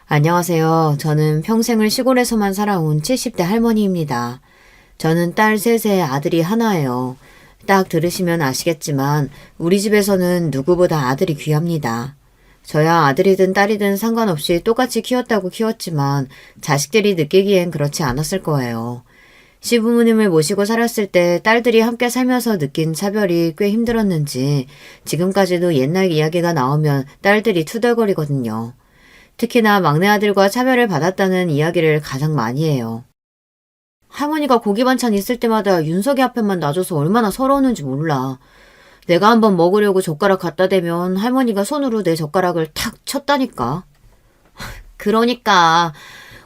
안녕하세요. 저는 평생을 시골에서만 살아온 70대 할머니입니다. 저는 딸 셋에 아들이 하나예요. 딱 들으시면 아시겠지만 우리 집에서는 누구보다 아들이 귀합니다. 저야 아들이든 딸이든 상관없이 똑같이 키웠다고 키웠지만 자식들이 느끼기엔 그렇지 않았을 거예요. 시부모님을 모시고 살았을 때 딸들이 함께 살면서 느낀 차별이 꽤 힘들었는지 지금까지도 옛날 이야기가 나오면 딸들이 투덜거리거든요. 특히나 막내 아들과 차별을 받았다는 이야기를 가장 많이 해요. 할머니가 고기 반찬 있을 때마다 윤석이 앞에만 놔줘서 얼마나 서러웠는지 몰라. 내가 한번 먹으려고 젓가락 갖다 대면 할머니가 손으로 내 젓가락을 탁 쳤다니까. 그러니까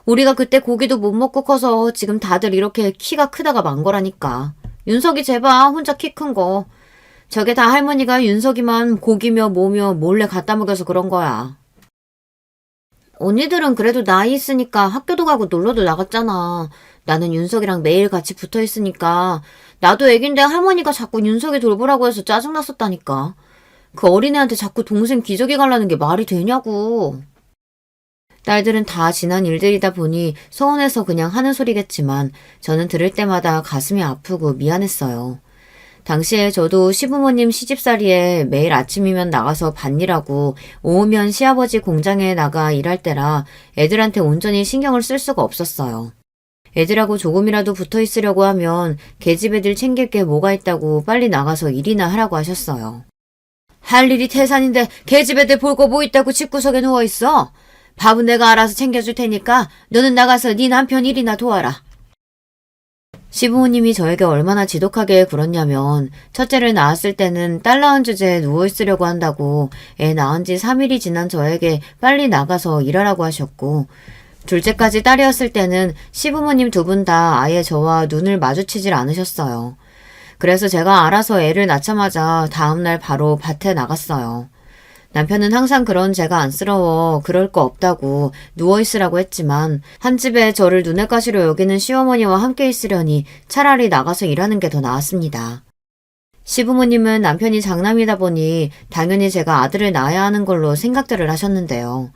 우리가 그때 고기도 못 먹고 커서 지금 다들 이렇게 키가 크다가 만 거라니까. 윤석이 제발 혼자 키 큰 거. 저게 다 할머니가 윤석이만 고기며 뭐며 몰래 갖다 먹여서 그런 거야. 언니들은 그래도 나이 있으니까 학교도 가고 놀러도 나갔잖아. 나는 윤석이랑 매일 같이 붙어 있으니까 나도 애긴데 할머니가 자꾸 윤석이 돌보라고 해서 짜증났었다니까. 그 어린애한테 자꾸 동생 기저귀 갈라는 게 말이 되냐고. 딸들은 다 지난 일들이다 보니 서운해서 그냥 하는 소리겠지만 저는 들을 때마다 가슴이 아프고 미안했어요. 당시에 저도 시부모님 시집살이에 매일 아침이면 나가서 밭일하고 오후면 시아버지 공장에 나가 일할 때라 애들한테 온전히 신경을 쓸 수가 없었어요. 애들하고 조금이라도 붙어 있으려고 하면 계집 애들 챙길 게 뭐가 있다고 빨리 나가서 일이나 하라고 하셨어요. 할 일이 태산인데 계집 애들 볼 거 뭐 있다고 집구석에 누워있어? 밥은 내가 알아서 챙겨줄 테니까 너는 나가서 네 남편 일이나 도와라. 시부모님이 저에게 얼마나 지독하게 굴었냐면 첫째를 낳았을 때는 딸 낳은 주제에 누워있으려고 한다고 애 낳은 지 3일이 지난 저에게 빨리 나가서 일하라고 하셨고 둘째까지 딸이었을 때는 시부모님 두 분 다 아예 저와 눈을 마주치질 않으셨어요. 그래서 제가 알아서 애를 낳자마자 다음날 바로 밭에 나갔어요. 남편은 항상 그런 제가 안쓰러워 그럴 거 없다고 누워있으라고 했지만 한 집에 저를 눈엣 가시로 여기는 시어머니와 함께 있으려니 차라리 나가서 일하는 게 더 나았습니다. 시부모님은 남편이 장남이다 보니 당연히 제가 아들을 낳아야 하는 걸로 생각들을 하셨는데요.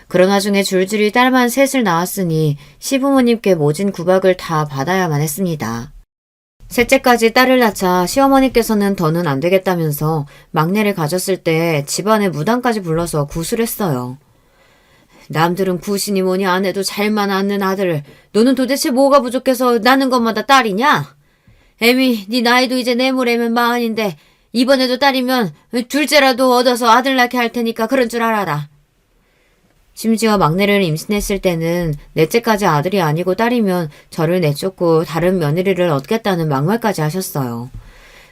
그러나 중에 줄줄이 딸만 셋을 낳았으니 시부모님께 모진 구박을 다 받아야만 했습니다. 셋째까지 딸을 낳자 시어머니께서는 더는 안 되겠다면서 막내를 가졌을 때 집안에 무당까지 불러서 구술했어요. 남들은 구신이 뭐니 안 해도 잘만 낳는 아들을 너는 도대체 뭐가 부족해서 낳는 것마다 딸이냐? 애미 네 나이도 이제 내물애면 40인데 이번에도 딸이면 둘째라도 얻어서 아들 낳게 할 테니까 그런 줄 알아라. 심지어 막내를 임신했을 때는 넷째까지 아들이 아니고 딸이면 저를 내쫓고 다른 며느리를 얻겠다는 막말까지 하셨어요.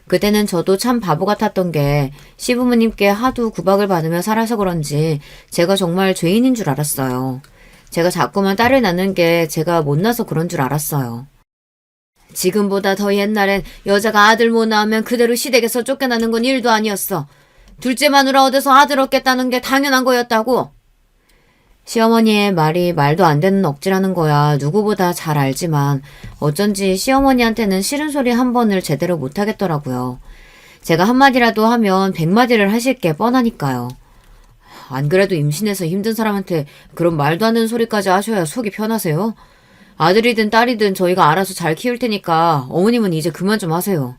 그때는 저도 참 바보 같았던 게 시부모님께 하도 구박을 받으며 살아서 그런지 제가 정말 죄인인 줄 알았어요. 제가 자꾸만 딸을 낳는 게 제가 못나서 그런 줄 알았어요. 지금보다 더 옛날엔 여자가 아들 못 낳으면 그대로 시댁에서 쫓겨나는 건 일도 아니었어. 둘째 마누라 얻어서 아들 얻겠다는 게 당연한 거였다고. 시어머니의 말이 말도 안 되는 억지라는 거야 누구보다 잘 알지만 어쩐지 시어머니한테는 싫은 소리 한 번을 제대로 못하겠더라고요. 제가 한마디라도 하면 100마디를 하실 게 뻔하니까요. 안 그래도 임신해서 힘든 사람한테 그런 말도 안 되는 소리까지 하셔야 속이 편하세요? 아들이든 딸이든 저희가 알아서 잘 키울 테니까 어머님은 이제 그만 좀 하세요.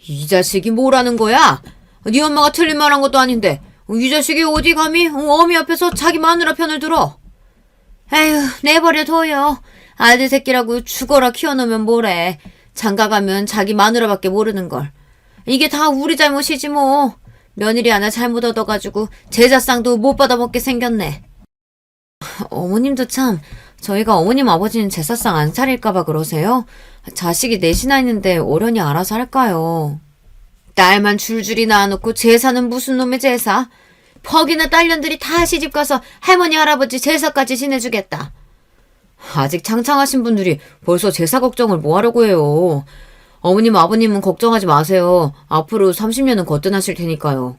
이 자식이 뭐라는 거야? 네 엄마가 틀린 말 한 것도 아닌데 이 자식이 어디 감히 어미 앞에서 자기 마누라 편을 들어. 에휴 내버려둬요. 아들 새끼라고 죽어라 키워놓으면 뭐래. 장가가면 자기 마누라밖에 모르는걸. 이게 다 우리 잘못이지 뭐. 며느리 하나 잘못 얻어가지고 제사상도 못 받아먹게 생겼네. 어머님도 참 저희가 어머님 아버지는 제사상 안 차릴까봐 그러세요? 자식이 넷이나 있는데 어련히 알아서 할까요? 딸만 줄줄이 낳아놓고 제사는 무슨 놈의 제사? 퍽이나 딸년들이 다 시집가서 할머니 할아버지 제사까지 지내주겠다. 아직 창창하신 분들이 벌써 제사 걱정을 뭐하려고 해요. 어머님 아버님은 걱정하지 마세요. 앞으로 30년은 거뜬하실 테니까요.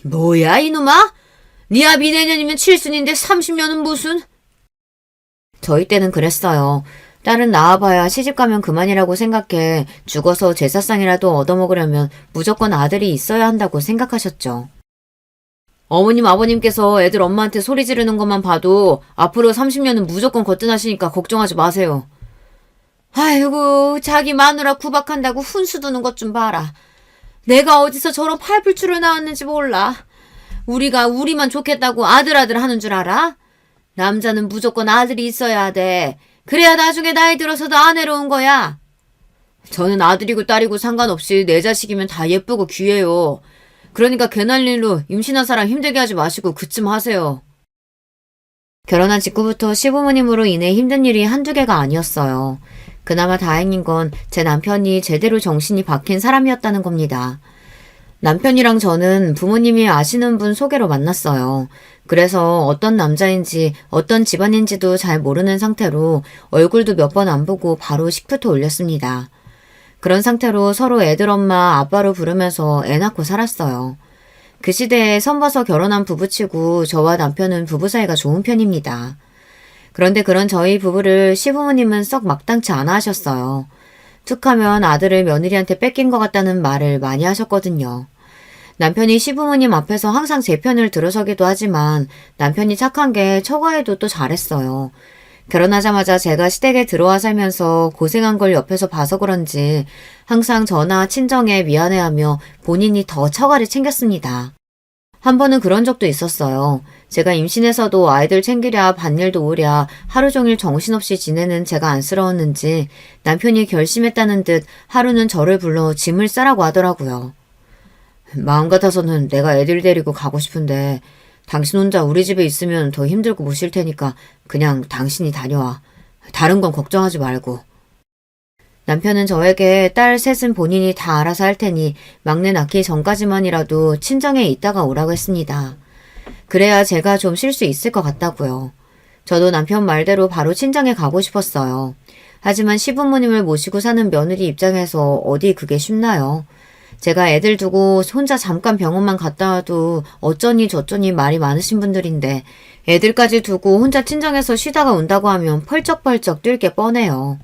뭐야 이놈아? 네 아비 내년이면 7순인데 30년은 무슨? 저희 때는 그랬어요. 딸은 낳아봐야 시집가면 그만이라고 생각해 죽어서 제사상이라도 얻어먹으려면 무조건 아들이 있어야 한다고 생각하셨죠. 어머님 아버님께서 애들 엄마한테 소리 지르는 것만 봐도 앞으로 30년은 무조건 거뜬하시니까 걱정하지 마세요. 아이고 자기 마누라 구박한다고 훈수 두는 것 좀 봐라. 내가 어디서 저런 팔불출을 나왔는지 몰라. 우리가 우리만 좋겠다고 아들 하는 줄 알아? 남자는 무조건 아들이 있어야 돼. 그래야 나중에 나이 들어서도 안 외로운 거야. 저는 아들이고 딸이고 상관없이 내 자식이면 다 예쁘고 귀해요. 그러니까 괜한 일로 임신한 사람 힘들게 하지 마시고 그쯤 하세요. 결혼한 직후부터 시부모님으로 인해 힘든 일이 한두 개가 아니었어요. 그나마 다행인 건 제 남편이 제대로 정신이 박힌 사람이었다는 겁니다. 남편이랑 저는 부모님이 아시는 분 소개로 만났어요. 그래서 어떤 남자인지 어떤 집안인지도 잘 모르는 상태로 얼굴도 몇 번 안 보고 바로 식부터 올렸습니다. 그런 상태로 서로 애들 엄마 아빠로 부르면서 애 낳고 살았어요. 그 시대에 선봐서 결혼한 부부치고 저와 남편은 부부 사이가 좋은 편입니다. 그런데 그런 저희 부부를 시부모님은 썩 막당치 않아 하셨어요. 툭하면 아들을 며느리한테 뺏긴 것 같다는 말을 많이 하셨거든요. 남편이 시부모님 앞에서 항상 제 편을 들어서기도 하지만 남편이 착한 게 처가에도 또 잘했어요. 결혼하자마자 제가 시댁에 들어와 살면서 고생한 걸 옆에서 봐서 그런지 항상 저나 친정에 미안해하며 본인이 더 처가를 챙겼습니다. 한 번은 그런 적도 있었어요. 제가 임신해서도 아이들 챙기랴 밭일도 오랴 하루 종일 정신없이 지내는 제가 안쓰러웠는지 남편이 결심했다는 듯 하루는 저를 불러 짐을 싸라고 하더라고요. 마음 같아서는 내가 애들 데리고 가고 싶은데 당신 혼자 우리 집에 있으면 더 힘들고 못 쉴 테니까 그냥 당신이 다녀와. 다른 건 걱정하지 말고. 남편은 저에게 딸 셋은 본인이 다 알아서 할 테니 막내 낳기 전까지만이라도 친정에 있다가 오라고 했습니다. 그래야 제가 좀 쉴 수 있을 것 같다고요. 저도 남편 말대로 바로 친정에 가고 싶었어요. 하지만 시부모님을 모시고 사는 며느리 입장에서 어디 그게 쉽나요? 제가 애들 두고 혼자 잠깐 병원만 갔다 와도 어쩌니 저쩌니 말이 많으신 분들인데 애들까지 두고 혼자 친정에서 쉬다가 온다고 하면 펄쩍펄쩍 뛸 게 뻔해요.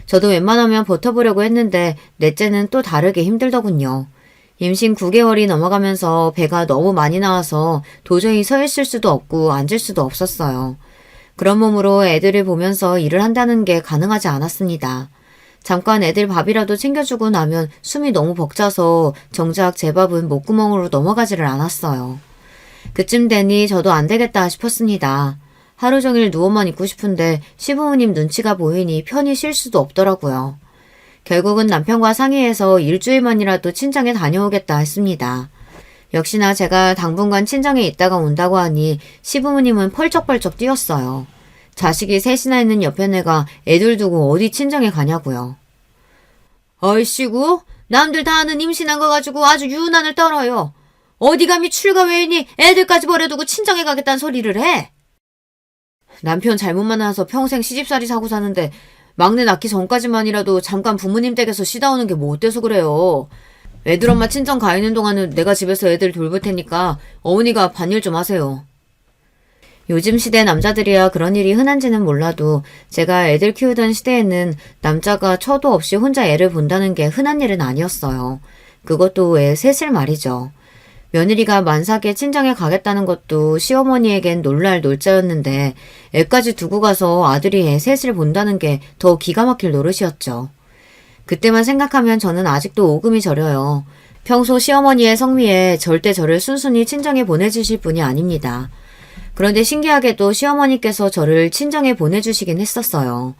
저도 웬만하면 버텨보려고 했는데 넷째는 또 다르게 힘들더군요. 임신 9개월이 넘어가면서 배가 너무 많이 나와서 도저히 서 있을 수도 없고 앉을 수도 없었어요. 그런 몸으로 애들을 보면서 일을 한다는 게 가능하지 않았습니다. 잠깐 애들 밥이라도 챙겨주고 나면 숨이 너무 벅차서 정작 제 밥은 목구멍으로 넘어가지를 않았어요. 그쯤 되니 저도 안 되겠다 싶었습니다. 하루 종일 누워만 있고 싶은데 시부모님 눈치가 보이니 편히 쉴 수도 없더라고요. 결국은 남편과 상의해서 일주일만이라도 친정에 다녀오겠다 했습니다. 역시나 제가 당분간 친정에 있다가 온다고 하니 시부모님은 펄쩍펄쩍 뛰었어요. 자식이 셋이나 있는 옆에 내가 애들 두고 어디 친정에 가냐고요. 얼씨구, 남들 다 아는 임신한 거 가지고 아주 유난을 떨어요. 어디 감히 출가 외인이 애들까지 버려두고 친정에 가겠다는 소리를 해? 남편 잘못 만나서 평생 시집살이 사고 사는데 막내 낳기 전까지만이라도 잠깐 부모님 댁에서 쉬다 오는 게 뭐 어때서 그래요. 애들 엄마 친정 가 있는 동안은 내가 집에서 애들 돌볼 테니까 어머니가 밭일 좀 하세요. 요즘 시대 남자들이야 그런 일이 흔한지는 몰라도 제가 애들 키우던 시대에는 남자가 처도 없이 혼자 애를 본다는 게 흔한 일은 아니었어요. 그것도 애 셋을 말이죠. 며느리가 만삭에 친정에 가겠다는 것도 시어머니에겐 놀랄 놀자였는데 애까지 두고 가서 아들이 애 셋을 본다는 게 더 기가 막힐 노릇이었죠. 그때만 생각하면 저는 아직도 오금이 저려요. 평소 시어머니의 성미에 절대 저를 순순히 친정에 보내주실 분이 아닙니다. 그런데 신기하게도 시어머니께서 저를 친정에 보내주시긴 했었어요.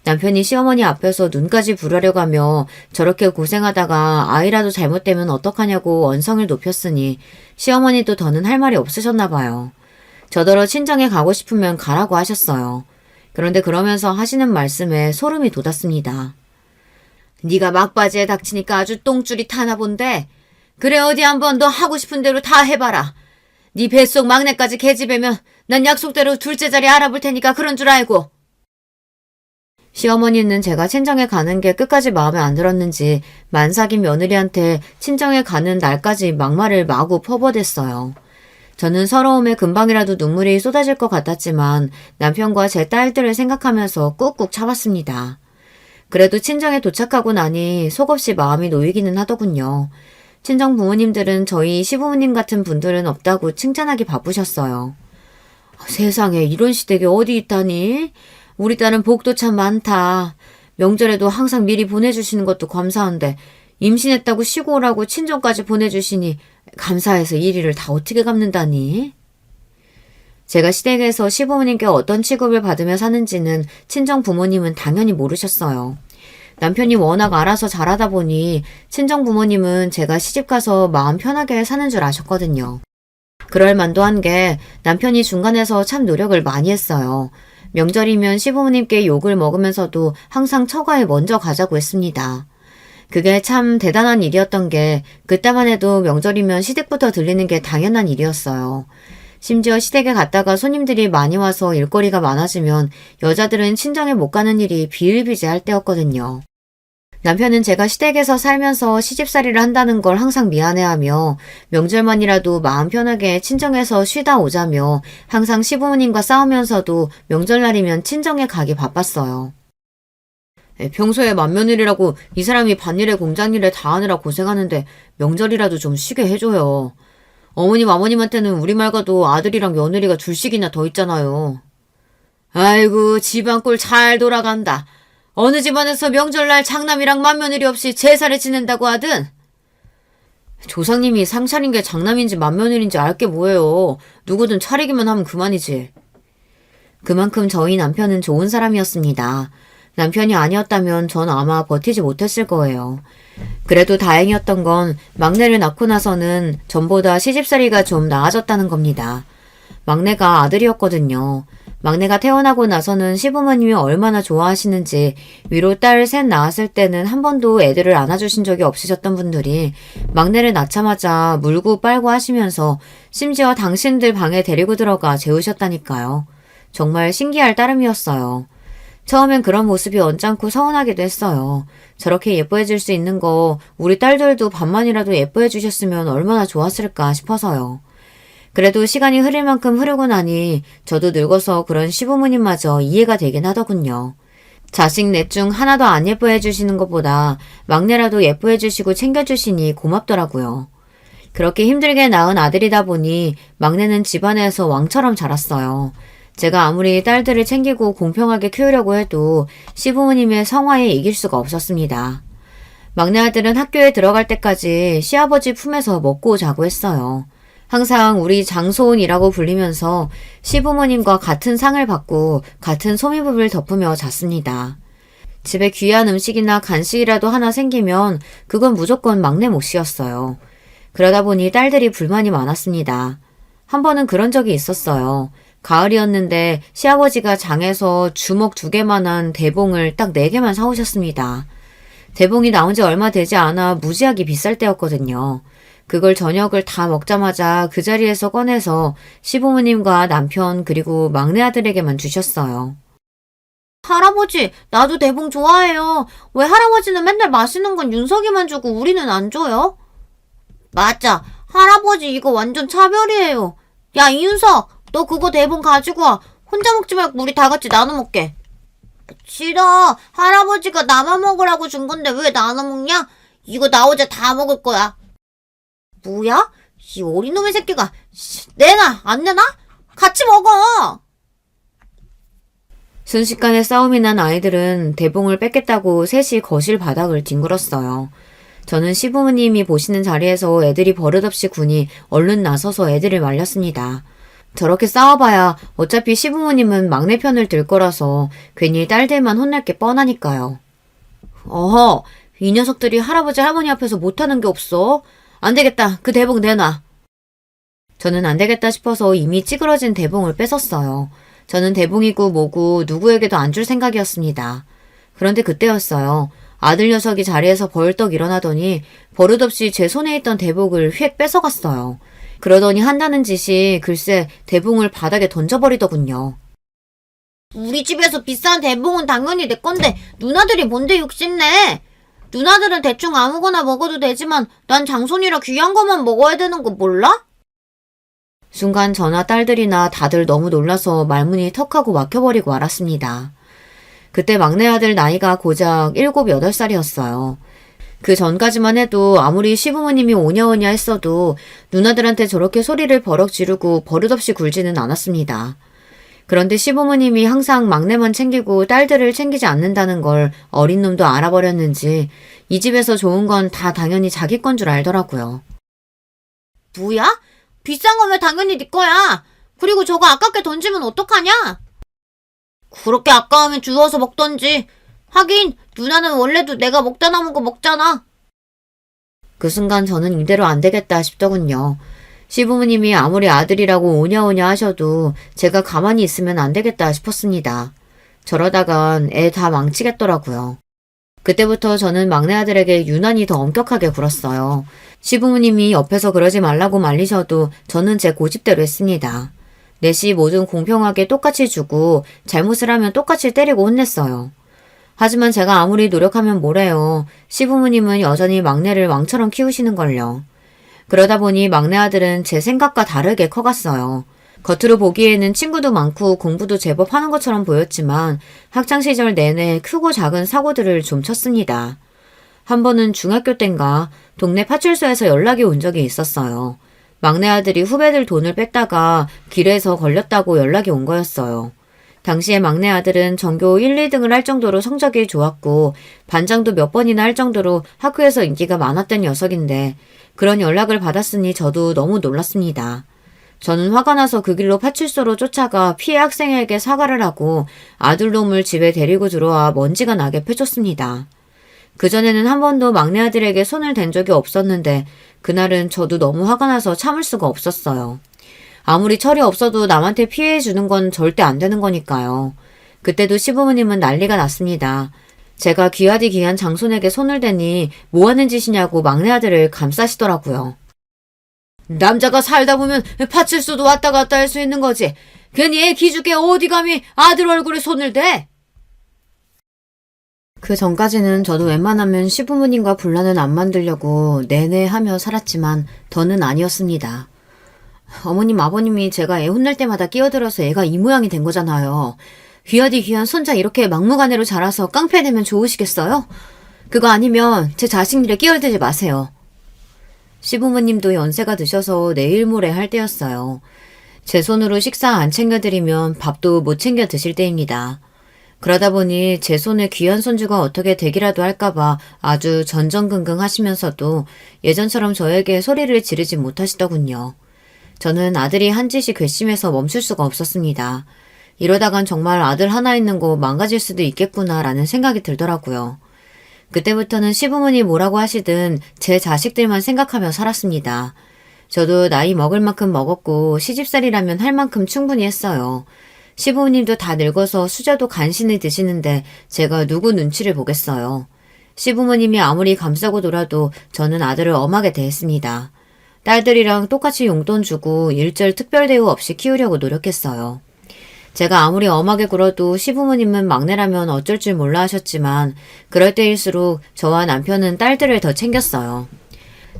남편이 시어머니 앞에서 눈까지 부르려고 하며 저렇게 고생하다가 아이라도 잘못되면 어떡하냐고 언성을 높였으니 시어머니도 더는 할 말이 없으셨나 봐요. 저더러 친정에 가고 싶으면 가라고 하셨어요. 그런데 그러면서 하시는 말씀에 소름이 돋았습니다. 네가 막바지에 닥치니까 아주 똥줄이 타나 본데 그래 어디 한번 너 하고 싶은 대로 다 해봐라. 네 뱃속 막내까지 계집애면 난 약속대로 둘째 자리 알아볼 테니까 그런 줄 알고. 시어머니는 제가 친정에 가는 게 끝까지 마음에 안 들었는지 만삭인 며느리한테 친정에 가는 날까지 막말을 마구 퍼버댔어요. 저는 서러움에 금방이라도 눈물이 쏟아질 것 같았지만 남편과 제 딸들을 생각하면서 꾹꾹 참았습니다. 그래도 친정에 도착하고 나니 속없이 마음이 놓이기는 하더군요. 친정 부모님들은 저희 시부모님 같은 분들은 없다고 칭찬하기 바쁘셨어요. 세상에 이런 시댁이 어디 있다니? 우리 딸은 복도 참 많다. 명절에도 항상 미리 보내주시는 것도 감사한데 임신했다고 쉬고 오라고 친정까지 보내주시니 감사해서 일일을 다 어떻게 갚는다니? 제가 시댁에서 시부모님께 어떤 취급을 받으며 사는지는 친정 부모님은 당연히 모르셨어요. 남편이 워낙 알아서 잘하다 보니 친정 부모님은 제가 시집가서 마음 편하게 사는 줄 아셨거든요. 그럴 만도 한 게 남편이 중간에서 참 노력을 많이 했어요. 명절이면 시부모님께 욕을 먹으면서도 항상 처가에 먼저 가자고 했습니다. 그게 참 대단한 일이었던 게 그때만 해도 명절이면 시댁부터 들리는 게 당연한 일이었어요. 심지어 시댁에 갔다가 손님들이 많이 와서 일거리가 많아지면 여자들은 친정에 못 가는 일이 비일비재할 때였거든요. 남편은 제가 시댁에서 살면서 시집살이를 한다는 걸 항상 미안해하며 명절만이라도 마음 편하게 친정에서 쉬다 오자며 항상 시부모님과 싸우면서도 명절날이면 친정에 가기 바빴어요. 평소에 맏며느리라고 이 사람이 밭일에 공장일에 다 하느라 고생하는데 명절이라도 좀 쉬게 해줘요. 어머님 아버님한테는 우리 말고도 아들이랑 며느리가 둘씩이나 더 있잖아요. 아이고 집안 꼴 잘 돌아간다. 어느 집안에서 명절날 장남이랑 맏며느리 없이 제사를 지낸다고 하든? 조상님이 상 차린 게 장남인지 맏며느리인지 알 게 뭐예요. 누구든 차리기만 하면 그만이지. 그만큼 저희 남편은 좋은 사람이었습니다. 남편이 아니었다면 전 아마 버티지 못했을 거예요. 그래도 다행이었던 건 막내를 낳고 나서는 전보다 시집살이가 좀 나아졌다는 겁니다. 막내가 아들이었거든요. 막내가 태어나고 나서는 시부모님이 얼마나 좋아하시는지 위로 딸 셋 낳았을 때는 한 번도 애들을 안아주신 적이 없으셨던 분들이 막내를 낳자마자 물고 빨고 하시면서 심지어 당신들 방에 데리고 들어가 재우셨다니까요. 정말 신기할 따름이었어요. 처음엔 그런 모습이 언짢고 서운하기도 했어요. 저렇게 예뻐해줄 수 있는 거 우리 딸들도 반만이라도 예뻐해주셨으면 얼마나 좋았을까 싶어서요. 그래도 시간이 흐를 만큼 흐르고 나니 저도 늙어서 그런 시부모님마저 이해가 되긴 하더군요. 자식 넷 중 하나도 안 예뻐해주시는 것보다 막내라도 예뻐해주시고 챙겨주시니 고맙더라고요. 그렇게 힘들게 낳은 아들이다 보니 막내는 집안에서 왕처럼 자랐어요. 제가 아무리 딸들을 챙기고 공평하게 키우려고 해도 시부모님의 성화에 이길 수가 없었습니다. 막내 아들은 학교에 들어갈 때까지 시아버지 품에서 먹고 자고 했어요. 항상 우리 장소온이라고 불리면서 시부모님과 같은 상을 받고 같은 소미불을 덮으며 잤습니다. 집에 귀한 음식이나 간식이라도 하나 생기면 그건 무조건 막내 몫이었어요. 그러다 보니 딸들이 불만이 많았습니다. 한 번은 그런 적이 있었어요. 가을이었는데 시아버지가 장에서 주먹 2개만한 대봉을 딱 4개만 사오셨습니다. 대봉이 나온 지 얼마 되지 않아 무지하게 비쌀 때였거든요. 그걸 저녁을 다 먹자마자 그 자리에서 꺼내서 시부모님과 남편 그리고 막내 아들에게만 주셨어요. 할아버지, 나도 대봉 좋아해요. 왜 할아버지는 맨날 맛있는 건 윤석이만 주고 우리는 안 줘요? 맞아. 할아버지 이거 완전 차별이에요. 야, 이윤석! 너 그거 대본 가지고 와. 혼자 먹지 말고 우리 다 같이 나눠 먹게. 싫어. 할아버지가 나만 먹으라고 준 건데 왜 나눠 먹냐? 이거 나 어제 다 먹을 거야. 뭐야? 이 어린놈의 새끼가. 내놔. 안 내놔? 같이 먹어. 순식간에 싸움이 난 아이들은 대봉을 뺏겠다고 셋이 거실 바닥을 뒹굴었어요. 저는 시부모님이 보시는 자리에서 애들이 버릇없이 군이 얼른 나서서 애들을 말렸습니다. 저렇게 싸워봐야 어차피 시부모님은 막내 편을 들 거라서 괜히 딸들만 혼날 게 뻔하니까요. 어허, 이 녀석들이 할아버지 할머니 앞에서 못하는 게 없어. 안 되겠다. 그 대봉 내놔. 저는 안 되겠다 싶어서 이미 찌그러진 대봉을 뺏었어요. 저는 대봉이고 뭐고 누구에게도 안 줄 생각이었습니다. 그런데 그때였어요. 아들 녀석이 자리에서 벌떡 일어나더니 버릇없이 제 손에 있던 대봉을 휙 뺏어갔어요. 그러더니 한다는 짓이 글쎄 대봉을 바닥에 던져버리더군요. 우리 집에서 비싼 대봉은 당연히 내 건데 누나들이 뭔데 욕심내. 누나들은 대충 아무거나 먹어도 되지만 난 장손이라 귀한 것만 먹어야 되는 거 몰라? 순간 저나 딸들이나 다들 너무 놀라서 말문이 턱하고 막혀버리고 말았습니다. 그때 막내 아들 나이가 고작 7, 8살이었어요. 그 전까지만 해도 아무리 시부모님이 오냐오냐 했어도 누나들한테 저렇게 소리를 버럭 지르고 버릇없이 굴지는 않았습니다. 그런데 시부모님이 항상 막내만 챙기고 딸들을 챙기지 않는다는 걸 어린 놈도 알아버렸는지 이 집에서 좋은 건 다 당연히 자기 건 줄 알더라고요. 뭐야? 비싼 거면 당연히 네 거야. 그리고 저거 아깝게 던지면 어떡하냐? 그렇게 아까우면 주워서 먹던지. 하긴 누나는 원래도 내가 먹다 남은 거 먹잖아. 그 순간 저는 이대로 안 되겠다 싶더군요. 시부모님이 아무리 아들이라고 오냐오냐 하셔도 제가 가만히 있으면 안 되겠다 싶었습니다. 저러다간 애 다 망치겠더라고요. 그때부터 저는 막내 아들에게 유난히 더 엄격하게 굴었어요. 시부모님이 옆에서 그러지 말라고 말리셔도 저는 제 고집대로 했습니다. 넷이 뭐든 공평하게 똑같이 주고 잘못을 하면 똑같이 때리고 혼냈어요. 하지만 제가 아무리 노력하면 뭐래요. 시부모님은 여전히 막내를 왕처럼 키우시는걸요. 그러다 보니 막내 아들은 제 생각과 다르게 커갔어요. 겉으로 보기에는 친구도 많고 공부도 제법 하는 것처럼 보였지만 학창시절 내내 크고 작은 사고들을 좀 쳤습니다. 한 번은 중학교 땐가 동네 파출소에서 연락이 온 적이 있었어요. 막내 아들이 후배들 돈을 뺐다가 길에서 걸렸다고 연락이 온 거였어요. 당시에 막내 아들은 전교 1, 2등을 할 정도로 성적이 좋았고 반장도 몇 번이나 할 정도로 학교에서 인기가 많았던 녀석인데 그런 연락을 받았으니 저도 너무 놀랐습니다. 저는 화가 나서 그 길로 파출소로 쫓아가 피해 학생에게 사과를 하고 아들놈을 집에 데리고 들어와 먼지가 나게 패줬습니다. 그전에는 한 번도 막내 아들에게 손을 댄 적이 없었는데 그날은 저도 너무 화가 나서 참을 수가 없었어요. 아무리 철이 없어도 남한테 피해 주는 건 절대 안 되는 거니까요. 그때도 시부모님은 난리가 났습니다. 제가 귀하디 귀한 장손에게 손을 대니 뭐 하는 짓이냐고 막내 아들을 감싸시더라고요. 남자가 살다 보면 파출소도 왔다 갔다 할 수 있는 거지. 괜히 애 기죽게 어디 감히 아들 얼굴에 손을 대? 그 전까지는 저도 웬만하면 시부모님과 분란은 안 만들려고 내내 하며 살았지만 더는 아니었습니다. 어머님, 아버님이 제가 애 혼낼 때마다 끼어들어서 애가 이 모양이 된 거잖아요. 귀하디 귀한 손자 이렇게 막무가내로 자라서 깡패되면 좋으시겠어요? 그거 아니면 제 자식 일에 끼어들지 마세요. 시부모님도 연세가 드셔서 내일 모레 할 때였어요. 제 손으로 식사 안 챙겨드리면 밥도 못 챙겨 드실 때입니다. 그러다 보니 제 손에 귀한 손주가 어떻게 되기라도 할까봐 아주 전전긍긍 하시면서도 예전처럼 저에게 소리를 지르지 못하시더군요. 저는 아들이 한 짓이 괘씸해서 멈출 수가 없었습니다. 이러다간 정말 아들 하나 있는 거 망가질 수도 있겠구나라는 생각이 들더라고요. 그때부터는 시부모니 뭐라고 하시든 제 자식들만 생각하며 살았습니다. 저도 나이 먹을 만큼 먹었고 시집살이라면 할 만큼 충분히 했어요. 시부모님도 다 늙어서 수저도 간신히 드시는데 제가 누구 눈치를 보겠어요. 시부모님이 아무리 감싸고 놀아도 저는 아들을 엄하게 대했습니다. 딸들이랑 똑같이 용돈 주고 일절 특별 대우 없이 키우려고 노력했어요. 제가 아무리 엄하게 굴어도 시부모님은 막내라면 어쩔 줄 몰라 하셨지만 그럴 때일수록 저와 남편은 딸들을 더 챙겼어요.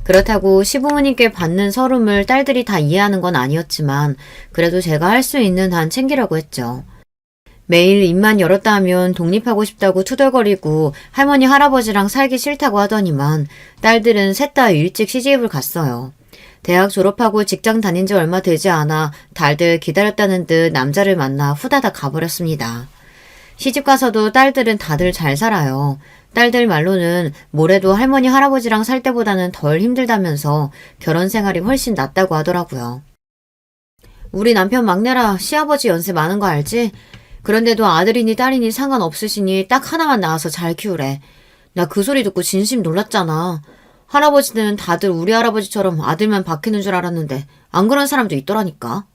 그렇다고 시부모님께 받는 서름을 딸들이 다 이해하는 건 아니었지만 그래도 제가 할 수 있는 한 챙기려고 했죠. 매일 입만 열었다 하면 독립하고 싶다고 투덜거리고 할머니 할아버지랑 살기 싫다고 하더니만 딸들은 셋 다 일찍 시집을 갔어요. 대학 졸업하고 직장 다닌 지 얼마 되지 않아 달들 기다렸다는 듯 남자를 만나 후다닥 가버렸습니다. 시집가서도 딸들은 다들 잘 살아요. 딸들 말로는 뭐래도 할머니 할아버지랑 살 때보다는 덜 힘들다면서 결혼 생활이 훨씬 낫다고 하더라고요. 우리 남편 막내라 시아버지 연세 많은 거 알지? 그런데도 아들이니 딸이니 상관없으시니 딱 하나만 낳아서 잘 키우래. 나 그 소리 듣고 진심 놀랐잖아. 할아버지는 다들 우리 할아버지처럼 아들만 박히는 줄 알았는데 안 그런 사람도 있더라니까.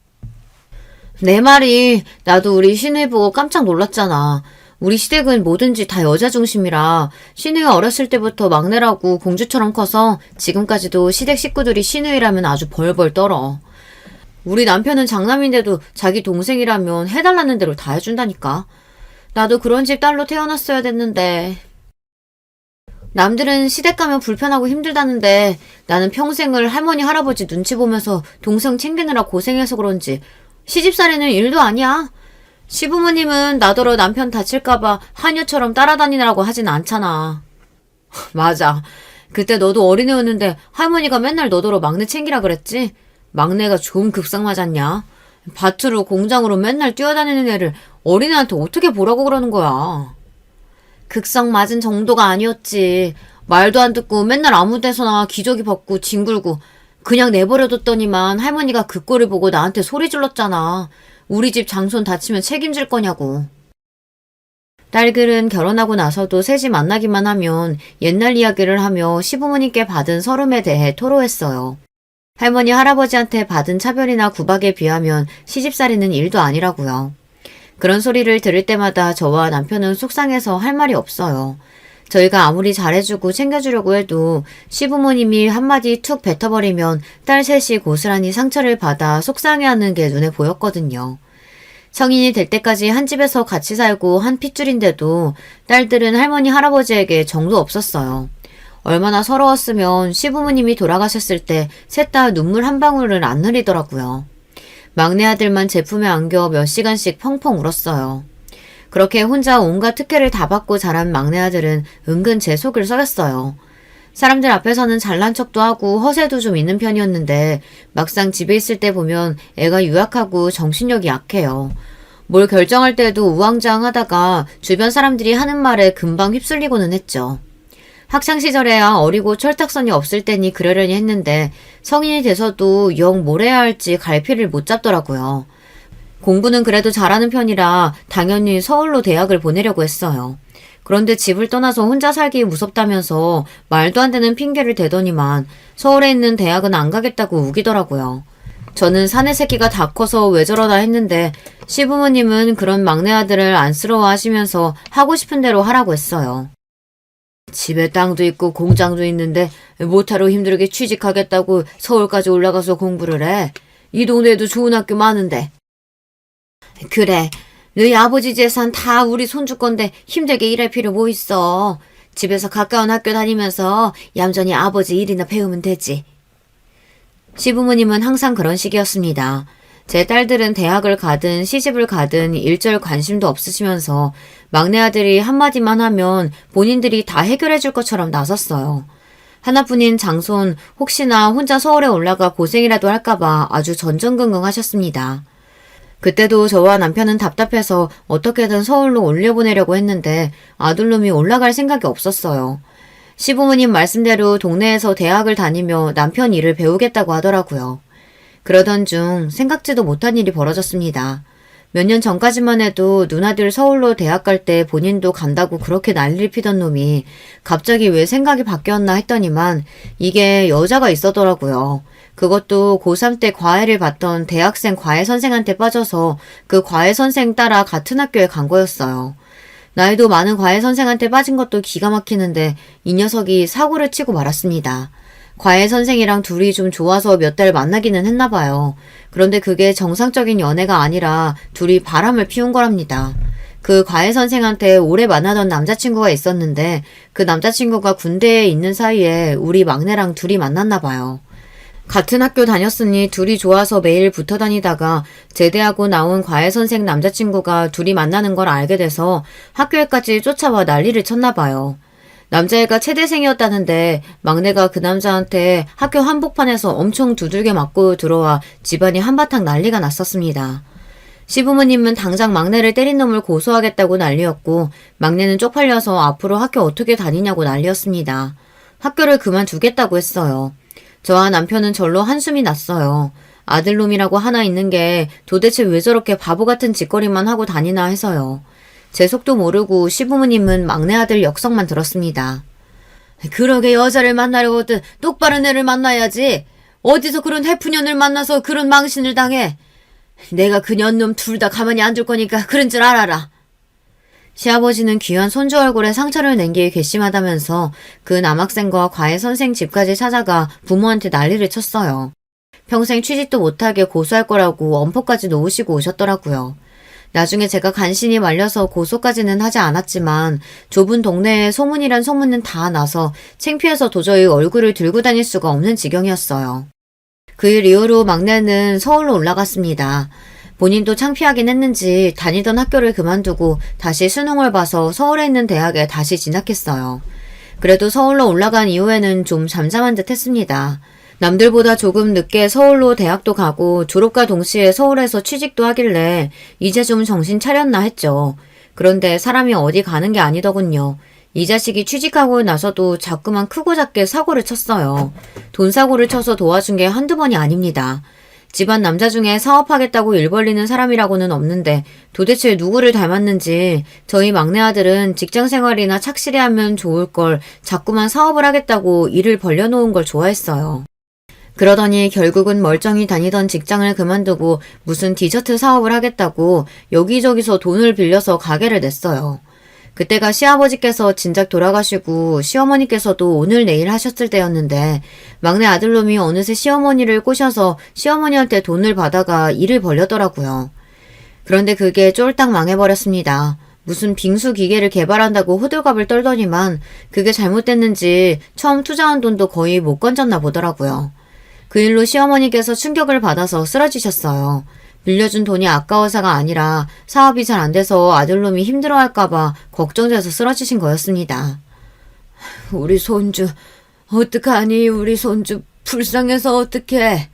내 말이 나도 우리 시누이 보고 깜짝 놀랐잖아. 우리 시댁은 뭐든지 다 여자 중심이라 시누이가 어렸을 때부터 막내라고 공주처럼 커서 지금까지도 시댁 식구들이 시누이라면 아주 벌벌 떨어. 우리 남편은 장남인데도 자기 동생이라면 해달라는 대로 다 해준다니까. 나도 그런 집 딸로 태어났어야 됐는데. 남들은 시댁 가면 불편하고 힘들다는데 나는 평생을 할머니 할아버지 눈치 보면서 동생 챙기느라 고생해서 그런지 시집살이는 일도 아니야. 시부모님은 나더러 남편 다칠까봐 하녀처럼 따라다니느라고 하진 않잖아. 맞아. 그때 너도 어린애였는데 할머니가 맨날 너더러 막내 챙기라 그랬지? 막내가 좀 급상 맞았냐? 밭으로 공장으로 맨날 뛰어다니는 애를 어린애한테 어떻게 보라고 그러는 거야? 극성 맞은 정도가 아니었지. 말도 안 듣고 맨날 아무 데서나 기저귀 벗고 뒹굴고 그냥 내버려뒀더니만 할머니가 그 꼴을 보고 나한테 소리 질렀잖아. 우리 집 장손 다치면 책임질 거냐고. 딸들은 결혼하고 나서도 셋이 만나기만 하면 옛날 이야기를 하며 시부모님께 받은 서름에 대해 토로했어요. 할머니, 할아버지한테 받은 차별이나 구박에 비하면 시집살이는 일도 아니라고요. 그런 소리를 들을 때마다 저와 남편은 속상해서 할 말이 없어요. 저희가 아무리 잘해주고 챙겨주려고 해도 시부모님이 한마디 툭 뱉어버리면 딸 셋이 고스란히 상처를 받아 속상해하는 게 눈에 보였거든요. 성인이 될 때까지 한 집에서 같이 살고 한 핏줄인데도 딸들은 할머니, 할아버지에게 정도 없었어요. 얼마나 서러웠으면 시부모님이 돌아가셨을 때 셋 다 눈물 한 방울을 안 흘리더라고요. 막내 아들만 제품에 안겨 몇 시간씩 펑펑 울었어요. 그렇게 혼자 온갖 특혜를 다 받고 자란 막내 아들은 은근 제 속을 썩였어요. 사람들 앞에서는 잘난 척도 하고 허세도 좀 있는 편이었는데 막상 집에 있을 때 보면 애가 유약하고 정신력이 약해요. 뭘 결정할 때도 우왕좌왕하다가 주변 사람들이 하는 말에 금방 휩쓸리고는 했죠. 학창시절에야 어리고 철딱선이 없을 때니 그러려니 했는데 성인이 돼서도 영 뭘 해야 할지 갈피를 못 잡더라고요. 공부는 그래도 잘하는 편이라 당연히 서울로 대학을 보내려고 했어요. 그런데 집을 떠나서 혼자 살기 무섭다면서 말도 안 되는 핑계를 대더니만 서울에 있는 대학은 안 가겠다고 우기더라고요. 저는 사내 새끼가 다 커서 왜 저러나 했는데 시부모님은 그런 막내 아들을 안쓰러워하시면서 하고 싶은 대로 하라고 했어요. 집에 땅도 있고 공장도 있는데 못하러 힘들게 취직하겠다고 서울까지 올라가서 공부를 해. 이 동네에도 좋은 학교 많은데. 그래, 너희 아버지 재산 다 우리 손주 건데 힘들게 일할 필요 뭐 있어. 집에서 가까운 학교 다니면서 얌전히 아버지 일이나 배우면 되지. 시부모님은 항상 그런 식이었습니다. 제 딸들은 대학을 가든 시집을 가든 일절 관심도 없으시면서 막내 아들이 한마디만 하면 본인들이 다 해결해 줄 것처럼 나섰어요. 하나뿐인 장손 혹시나 혼자 서울에 올라가 고생이라도 할까봐 아주 전전긍긍 하셨습니다. 그때도 저와 남편은 답답해서 어떻게든 서울로 올려보내려고 했는데 아들놈이 올라갈 생각이 없었어요. 시부모님 말씀대로 동네에서 대학을 다니며 남편 일을 배우겠다고 하더라고요. 그러던 중 생각지도 못한 일이 벌어졌습니다. 몇 년 전까지만 해도 누나들 서울로 대학 갈 때 본인도 간다고 그렇게 난리를 피던 놈이 갑자기 왜 생각이 바뀌었나 했더니만 이게 여자가 있었더라고요. 그것도 고3 때 과외를 받던 대학생 과외 선생한테 빠져서 그 과외 선생 따라 같은 학교에 간 거였어요. 나이도 많은 과외 선생한테 빠진 것도 기가 막히는데 이 녀석이 사고를 치고 말았습니다. 과외 선생이랑 둘이 좀 좋아서 몇 달 만나기는 했나 봐요. 그런데 그게 정상적인 연애가 아니라 둘이 바람을 피운 거랍니다. 그 과외 선생한테 오래 만나던 남자친구가 있었는데 그 남자친구가 군대에 있는 사이에 우리 막내랑 둘이 만났나 봐요. 같은 학교 다녔으니 둘이 좋아서 매일 붙어 다니다가 제대하고 나온 과외 선생 남자친구가 둘이 만나는 걸 알게 돼서 학교에까지 쫓아와 난리를 쳤나 봐요. 남자애가 체대생이었다는데 막내가 그 남자한테 학교 한복판에서 엄청 두들겨 맞고 들어와 집안이 한바탕 난리가 났었습니다. 시부모님은 당장 막내를 때린 놈을 고소하겠다고 난리였고 막내는 쪽팔려서 앞으로 학교 어떻게 다니냐고 난리였습니다. 학교를 그만두겠다고 했어요. 저와 남편은 절로 한숨이 났어요. 아들놈이라고 하나 있는 게 도대체 왜 저렇게 바보 같은 짓거리만 하고 다니나 해서요. 제 속도 모르고 시부모님은 막내 아들 역성만 들었습니다. 그러게 여자를 만나려거든 똑바른 애를 만나야지. 어디서 그런 해프년을 만나서 그런 망신을 당해. 내가 그 년놈 둘 다 가만히 안 둘 거니까 그런 줄 알아라. 시아버지는 귀한 손주 얼굴에 상처를 낸 게 괘씸하다면서 그 남학생과 과외 선생 집까지 찾아가 부모한테 난리를 쳤어요. 평생 취직도 못하게 고소할 거라고 엄포까지 놓으시고 오셨더라고요. 나중에 제가 간신히 말려서 고소까지는 하지 않았지만 좁은 동네에 소문이란 소문은 다 나서 창피해서 도저히 얼굴을 들고 다닐 수가 없는 지경이었어요. 그 일 이후로 막내는 서울로 올라갔습니다. 본인도 창피하긴 했는지 다니던 학교를 그만두고 다시 수능을 봐서 서울에 있는 대학에 다시 진학했어요. 그래도 서울로 올라간 이후에는 좀 잠잠한 듯 했습니다. 남들보다 조금 늦게 서울로 대학도 가고 졸업과 동시에 서울에서 취직도 하길래 이제 좀 정신 차렸나 했죠. 그런데 사람이 어디 가는 게 아니더군요. 이 자식이 취직하고 나서도 자꾸만 크고 작게 사고를 쳤어요. 돈 사고를 쳐서 도와준 게 한두 번이 아닙니다. 집안 남자 중에 사업하겠다고 일 벌리는 사람이라고는 없는데 도대체 누구를 닮았는지 저희 막내 아들은 직장 생활이나 착실히 하면 좋을 걸 자꾸만 사업을 하겠다고 일을 벌려놓은 걸 좋아했어요. 그러더니 결국은 멀쩡히 다니던 직장을 그만두고 무슨 디저트 사업을 하겠다고 여기저기서 돈을 빌려서 가게를 냈어요. 그때가 시아버지께서 진작 돌아가시고 시어머니께서도 오늘 내일 하셨을 때였는데 막내 아들놈이 어느새 시어머니를 꼬셔서 시어머니한테 돈을 받아가 일을 벌렸더라고요. 그런데 그게 쫄딱 망해버렸습니다. 무슨 빙수 기계를 개발한다고 호들갑을 떨더니만 그게 잘못됐는지 처음 투자한 돈도 거의 못 건졌나 보더라고요. 그 일로 시어머니께서 충격을 받아서 쓰러지셨어요. 빌려준 돈이 아까워서가 아니라 사업이 잘 안 돼서 아들놈이 힘들어할까봐 걱정돼서 쓰러지신 거였습니다. 우리 손주 어떡하니? 우리 손주 불쌍해서 어떡해?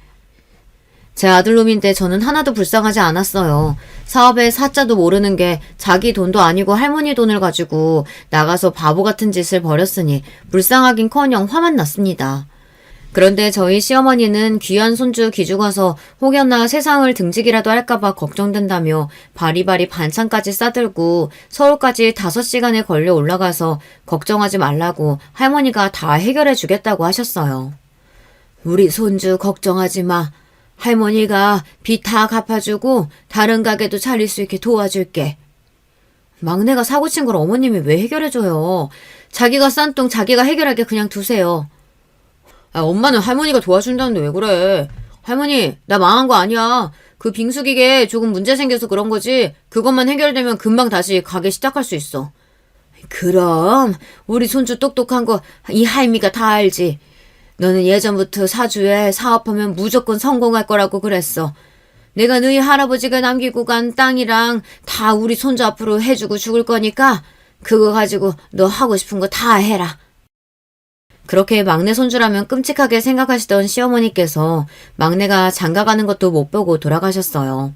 제 아들놈인데 저는 하나도 불쌍하지 않았어요. 사업의 사자도 모르는 게 자기 돈도 아니고 할머니 돈을 가지고 나가서 바보 같은 짓을 벌였으니 불쌍하긴커녕 화만 났습니다. 그런데 저희 시어머니는 귀한 손주 기죽어서 혹여나 세상을 등지기라도 할까봐 걱정된다며 바리바리 반찬까지 싸들고 서울까지 5시간에 걸려 올라가서 걱정하지 말라고 할머니가 다 해결해 주겠다고 하셨어요. 우리 손주 걱정하지 마. 할머니가 빚 다 갚아주고 다른 가게도 차릴 수 있게 도와줄게. 막내가 사고친 걸 어머님이 왜 해결해줘요. 자기가 싼 똥 자기가 해결하게 그냥 두세요. 엄마는 할머니가 도와준다는데 왜 그래? 할머니, 나 망한 거 아니야. 그 빙수기계에 조금 문제 생겨서 그런 거지. 그것만 해결되면 금방 다시 가게 시작할 수 있어. 그럼 우리 손주 똑똑한 거 이 할미가 다 알지. 너는 예전부터 사주에 사업하면 무조건 성공할 거라고 그랬어. 내가 너희 할아버지가 남기고 간 땅이랑 다 우리 손주 앞으로 해주고 죽을 거니까 그거 가지고 너 하고 싶은 거 다 해라. 그렇게 막내 손주라면 끔찍하게 생각하시던 시어머니께서 막내가 장가가는 것도 못 보고 돌아가셨어요.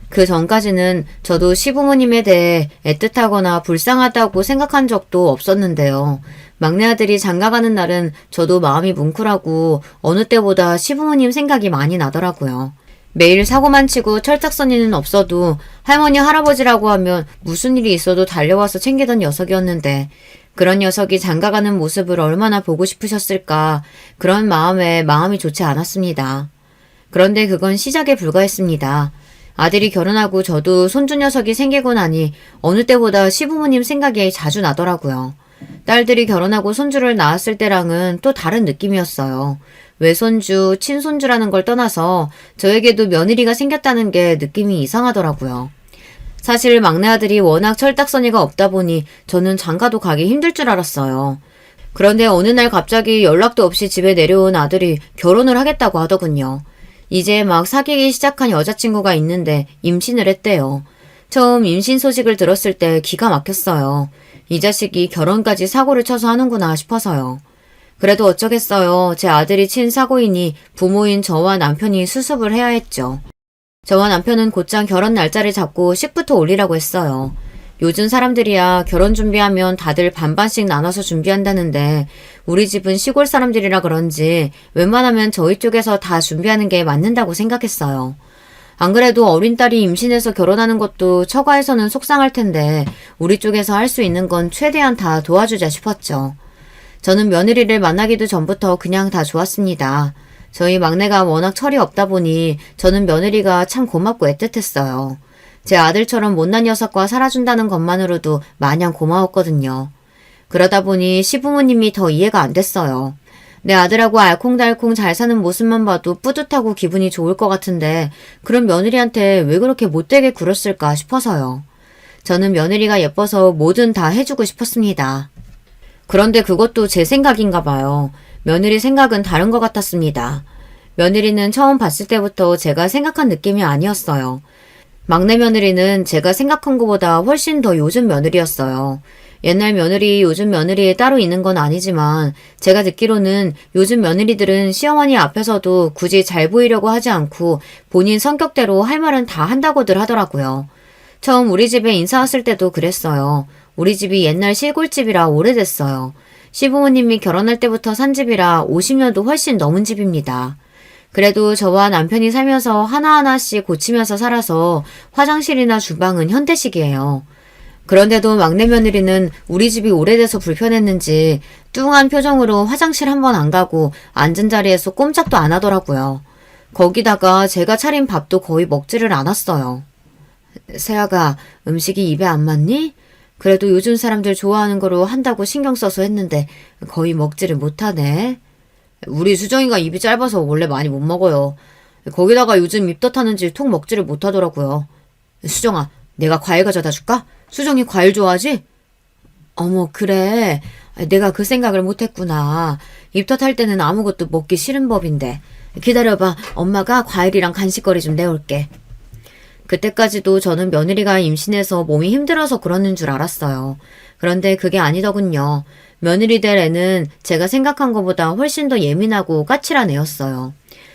그 전까지는 저도 시부모님에 대해 애틋하거나 불쌍하다고 생각한 적도 없었는데요. 막내 아들이 장가가는 날은 저도 마음이 뭉클하고 어느 때보다 시부모님 생각이 많이 나더라고요. 매일 사고만 치고 철딱서니는 없어도 할머니 할아버지라고 하면 무슨 일이 있어도 달려와서 챙기던 녀석이었는데 그런 녀석이 장가가는 모습을 얼마나 보고 싶으셨을까 그런 마음에 마음이 좋지 않았습니다. 그런데 그건 시작에 불과했습니다. 아들이 결혼하고 저도 손주 녀석이 생기고 나니 어느 때보다 시부모님 생각이 자주 나더라고요. 딸들이 결혼하고 손주를 낳았을 때랑은 또 다른 느낌이었어요. 외손주, 친손주라는 걸 떠나서 저에게도 며느리가 생겼다는 게 느낌이 이상하더라고요. 사실 막내 아들이 워낙 철딱서니가 없다 보니 저는 장가도 가기 힘들 줄 알았어요. 그런데 어느 날 갑자기 연락도 없이 집에 내려온 아들이 결혼을 하겠다고 하더군요. 이제 막 사귀기 시작한 여자친구가 있는데 임신을 했대요. 처음 임신 소식을 들었을 때 기가 막혔어요. 이 자식이 결혼까지 사고를 쳐서 하는구나 싶어서요. 그래도 어쩌겠어요. 제 아들이 친 사고이니 부모인 저와 남편이 수습을 해야 했죠. 저와 남편은 곧장 결혼 날짜를 잡고 식부터 올리라고 했어요. 요즘 사람들이야 결혼 준비하면 다들 반반씩 나눠서 준비한다는데 우리 집은 시골 사람들이라 그런지 웬만하면 저희 쪽에서 다 준비하는 게 맞는다고 생각했어요. 안 그래도 어린 딸이 임신해서 결혼하는 것도 처가에서는 속상할 텐데 우리 쪽에서 할 수 있는 건 최대한 다 도와주자 싶었죠. 저는 며느리를 만나기도 전부터 그냥 다 좋았습니다. 저희 막내가 워낙 철이 없다 보니 저는 며느리가 참 고맙고 애틋했어요. 제 아들처럼 못난 녀석과 살아준다는 것만으로도 마냥 고마웠거든요. 그러다 보니 시부모님이 더 이해가 안 됐어요. 내 아들하고 알콩달콩 잘 사는 모습만 봐도 뿌듯하고 기분이 좋을 것 같은데 그런 며느리한테 왜 그렇게 못되게 굴었을까 싶어서요. 저는 며느리가 예뻐서 뭐든 다 해주고 싶었습니다. 그런데 그것도 제 생각인가 봐요. 며느리 생각은 다른 것 같았습니다. 며느리는 처음 봤을 때부터 제가 생각한 느낌이 아니었어요. 막내 며느리는 제가 생각한 것보다 훨씬 더 요즘 며느리였어요. 옛날 며느리, 요즘 며느리 따로 있는 건 아니지만 제가 듣기로는 요즘 며느리들은 시어머니 앞에서도 굳이 잘 보이려고 하지 않고 본인 성격대로 할 말은 다 한다고들 하더라고요. 처음 우리 집에 인사 왔을 때도 그랬어요. 우리 집이 옛날 시골집이라 오래됐어요. 시부모님이 결혼할 때부터 산 집이라 50년도 훨씬 넘은 집입니다. 그래도 저와 남편이 살면서 하나하나씩 고치면서 살아서 화장실이나 주방은 현대식이에요. 그런데도 막내 며느리는 우리 집이 오래돼서 불편했는지 뚱한 표정으로 화장실 한 번 안 가고 앉은 자리에서 꼼짝도 안 하더라고요. 거기다가 제가 차린 밥도 거의 먹지를 않았어요. 세아가 음식이 입에 안 맞니? 그래도 요즘 사람들 좋아하는 거로 한다고 신경 써서 했는데 거의 먹지를 못하네. 우리 수정이가 입이 짧아서 원래 많이 못 먹어요. 거기다가 요즘 입덧하는지 톡 먹지를 못하더라고요. 수정아, 내가 과일 가져다 줄까? 수정이 과일 좋아하지? 어머, 그래. 내가 그 생각을 못했구나. 입덧할 때는 아무것도 먹기 싫은 법인데. 기다려봐. 엄마가 과일이랑 간식거리 좀 내올게. 그때까지도 저는 며느리가 임신해서 몸이 힘들어서 그러는 줄 알았어요. 그런데 그게 아니더군요. 며느리 될 애는 제가 생각한 것보다 훨씬 더 예민하고 까칠한 애였어요.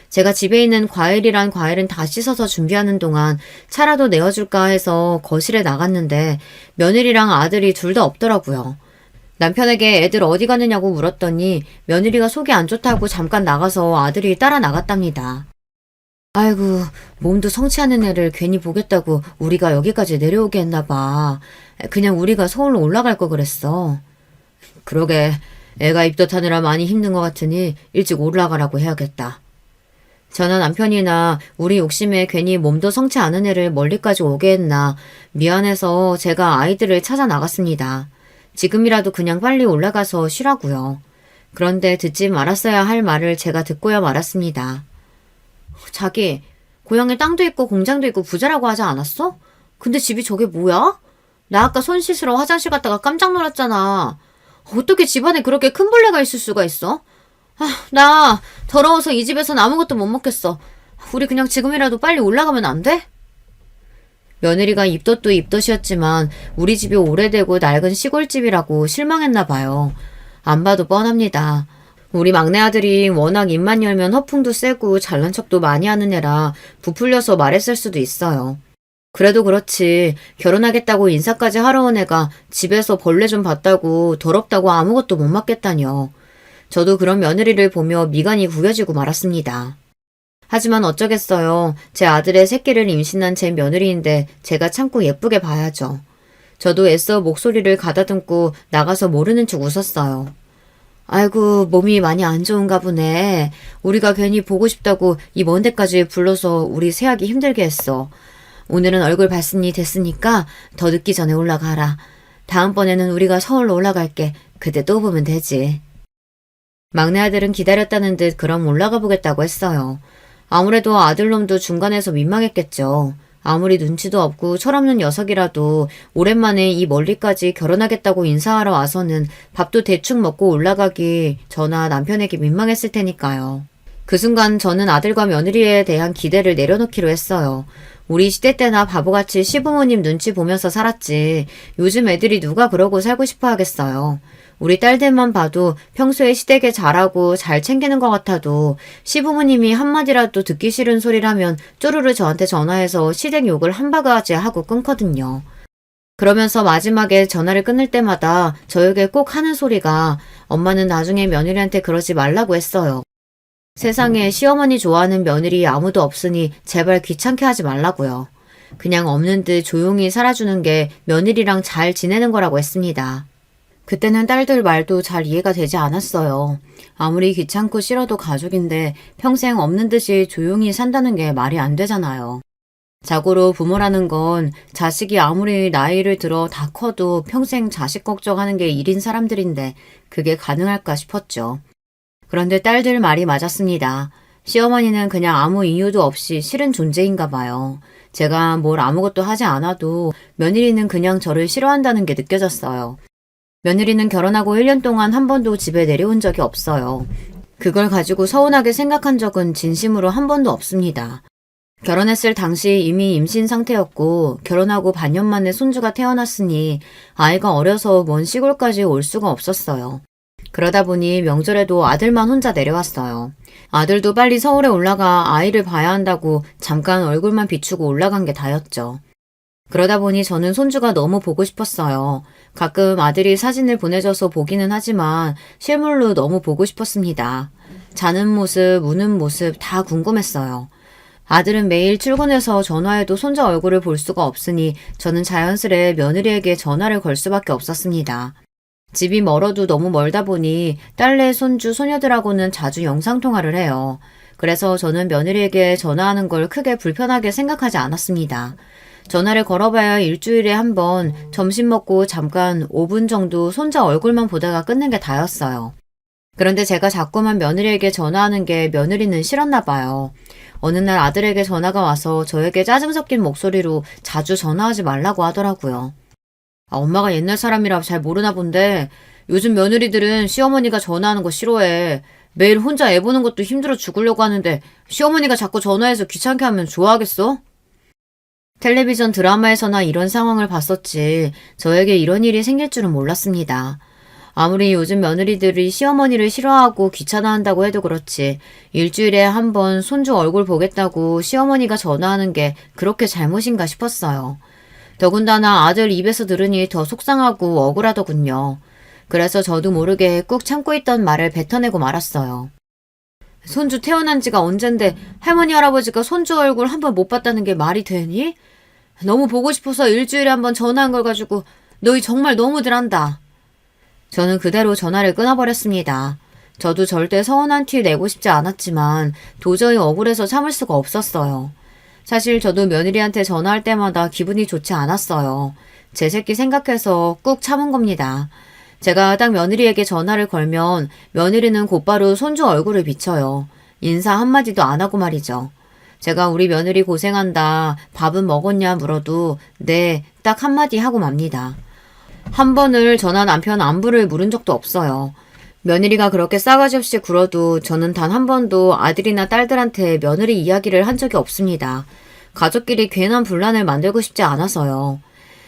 제가 집에 있는 과일이란 과일은 다 씻어서 준비하는 동안 차라도 내어줄까 해서 거실에 나갔는데 며느리랑 아들이 둘 다 없더라고요. 남편에게 애들 어디 가느냐고 물었더니 며느리가 속이 안 좋다고 잠깐 나가서 아들이 따라 나갔답니다. 아이고, 몸도 성취하는 애를 괜히 보겠다고 우리가 여기까지 내려오게 했나 봐. 그냥 우리가 서울로 올라갈 거 그랬어. 그러게, 애가 입덧하느라 많이 힘든 것 같으니 일찍 올라가라고 해야겠다. 저는 남편이나 우리 욕심에 괜히 몸도 성치 않은 애를 멀리까지 오게 했나 미안해서 제가 아이들을 찾아 나갔습니다. 지금이라도 그냥 빨리 올라가서 쉬라고요. 그런데 듣지 말았어야 할 말을 제가 듣고야 말았습니다. 자기, 고향에 땅도 있고 공장도 있고 부자라고 하지 않았어? 근데 집이 저게 뭐야? 나 아까 손 씻으러 화장실 갔다가 깜짝 놀랐잖아. 어떻게 집안에 그렇게 큰 벌레가 있을 수가 있어? 나 더러워서 이 집에선 아무것도 못 먹겠어. 우리 그냥 지금이라도 빨리 올라가면 안 돼? 며느리가 입덧도 입덧이었지만 우리 집이 오래되고 낡은 시골집이라고 실망했나 봐요. 안 봐도 뻔합니다. 우리 막내 아들이 워낙 입만 열면 허풍도 세고 잘난 척도 많이 하는 애라 부풀려서 말했을 수도 있어요. 그래도 그렇지 결혼하겠다고 인사까지 하러 온 애가 집에서 벌레 좀 봤다고 더럽다고 아무것도 못 맡겠다뇨. 저도 그런 며느리를 보며 미간이 구겨지고 말았습니다. 하지만 어쩌겠어요. 제 아들의 새끼를 임신한 제 며느리인데 제가 참고 예쁘게 봐야죠. 저도 애써 목소리를 가다듬고 나가서 모르는 척 웃었어요. 아이고, 몸이 많이 안 좋은가 보네. 우리가 괜히 보고 싶다고 이 먼 데까지 불러서 우리 새하기 힘들게 했어. 오늘은 얼굴 봤으니 됐으니까 더 늦기 전에 올라가라. 다음번에는 우리가 서울로 올라갈게. 그때 또 보면 되지. 막내 아들은 기다렸다는 듯 그럼 올라가 보겠다고 했어요. 아무래도 아들놈도 중간에서 민망했겠죠. 아무리 눈치도 없고 철없는 녀석이라도 오랜만에 이 멀리까지 결혼하겠다고 인사하러 와서는 밥도 대충 먹고 올라가기 저나 남편에게 민망했을 테니까요. 그 순간 저는 아들과 며느리에 대한 기대를 내려놓기로 했어요. 우리 시대 때나 바보같이 시부모님 눈치 보면서 살았지. 요즘 애들이 누가 그러고 살고 싶어 하겠어요. 우리 딸들만 봐도 평소에 시댁에 잘하고 잘 챙기는 것 같아도 시부모님이 한마디라도 듣기 싫은 소리라면 쪼르르 저한테 전화해서 시댁 욕을 한 바가지 하고 끊거든요. 그러면서 마지막에 전화를 끊을 때마다 저에게 꼭 하는 소리가 엄마는 나중에 며느리한테 그러지 말라고 했어요. 세상에 시어머니 좋아하는 며느리 아무도 없으니 제발 귀찮게 하지 말라고요. 그냥 없는 듯 조용히 살아주는 게 며느리랑 잘 지내는 거라고 했습니다. 그때는 딸들 말도 잘 이해가 되지 않았어요. 아무리 귀찮고 싫어도 가족인데 평생 없는 듯이 조용히 산다는 게 말이 안 되잖아요. 자고로 부모라는 건 자식이 아무리 나이를 들어 다 커도 평생 자식 걱정하는 게 일인 사람들인데 그게 가능할까 싶었죠. 그런데 딸들 말이 맞았습니다. 시어머니는 그냥 아무 이유도 없이 싫은 존재인가 봐요. 제가 뭘 아무것도 하지 않아도 며느리는 그냥 저를 싫어한다는 게 느껴졌어요. 며느리는 결혼하고 1년 동안 한 번도 집에 내려온 적이 없어요. 그걸 가지고 서운하게 생각한 적은 진심으로 한 번도 없습니다. 결혼했을 당시 이미 임신 상태였고 결혼하고 반년 만에 손주가 태어났으니 아이가 어려서 먼 시골까지 올 수가 없었어요. 그러다 보니 명절에도 아들만 혼자 내려왔어요. 아들도 빨리 서울에 올라가 아이를 봐야 한다고 잠깐 얼굴만 비추고 올라간 게 다였죠. 그러다 보니 저는 손주가 너무 보고 싶었어요. 가끔 아들이 사진을 보내줘서 보기는 하지만 실물로 너무 보고 싶었습니다. 자는 모습, 우는 모습 다 궁금했어요. 아들은 매일 출근해서 전화해도 손자 얼굴을 볼 수가 없으니 저는 자연스레 며느리에게 전화를 걸 수밖에 없었습니다. 집이 멀어도 너무 멀다 보니 딸내, 손주, 소녀들하고는 자주 영상통화를 해요. 그래서 저는 며느리에게 전화하는 걸 크게 불편하게 생각하지 않았습니다. 전화를 걸어봐야 일주일에 한 번 점심 먹고 잠깐 5분 정도 손자 얼굴만 보다가 끊는 게 다였어요. 그런데 제가 자꾸만 며느리에게 전화하는 게 며느리는 싫었나 봐요. 어느 날 아들에게 전화가 와서 저에게 짜증 섞인 목소리로 자주 전화하지 말라고 하더라고요. 엄마가 옛날 사람이라 잘 모르나 본데 요즘 며느리들은 시어머니가 전화하는 거 싫어해. 매일 혼자 애 보는 것도 힘들어 죽으려고 하는데 시어머니가 자꾸 전화해서 귀찮게 하면 좋아하겠어? 텔레비전 드라마에서나 이런 상황을 봤었지 저에게 이런 일이 생길 줄은 몰랐습니다. 아무리 요즘 며느리들이 시어머니를 싫어하고 귀찮아한다고 해도 그렇지 일주일에 한 번 손주 얼굴 보겠다고 시어머니가 전화하는 게 그렇게 잘못인가 싶었어요. 더군다나 아들 입에서 들으니 더 속상하고 억울하더군요. 그래서 저도 모르게 꾹 참고 있던 말을 뱉어내고 말았어요. 손주 태어난 지가 언젠데 할머니 할아버지가 손주 얼굴 한 번 못 봤다는 게 말이 되니? 너무 보고 싶어서 일주일에 한 번 전화한 걸 가지고 너희 정말 너무들 한다. 저는 그대로 전화를 끊어버렸습니다. 저도 절대 서운한 티 내고 싶지 않았지만 도저히 억울해서 참을 수가 없었어요. 사실 저도 며느리한테 전화할 때마다 기분이 좋지 않았어요. 제 새끼 생각해서 꾹 참은 겁니다. 제가 딱 며느리에게 전화를 걸면 며느리는 곧바로 손주 얼굴을 비춰요. 인사 한마디도 안 하고 말이죠. 제가 우리 며느리 고생한다, 밥은 먹었냐 물어도 네, 딱 한마디 하고 맙니다. 한 번을 저나 남편 안부를 물은 적도 없어요. 며느리가 그렇게 싸가지 없이 굴어도 저는 단 한 번도 아들이나 딸들한테 며느리 이야기를 한 적이 없습니다. 가족끼리 괜한 분란을 만들고 싶지 않아서요.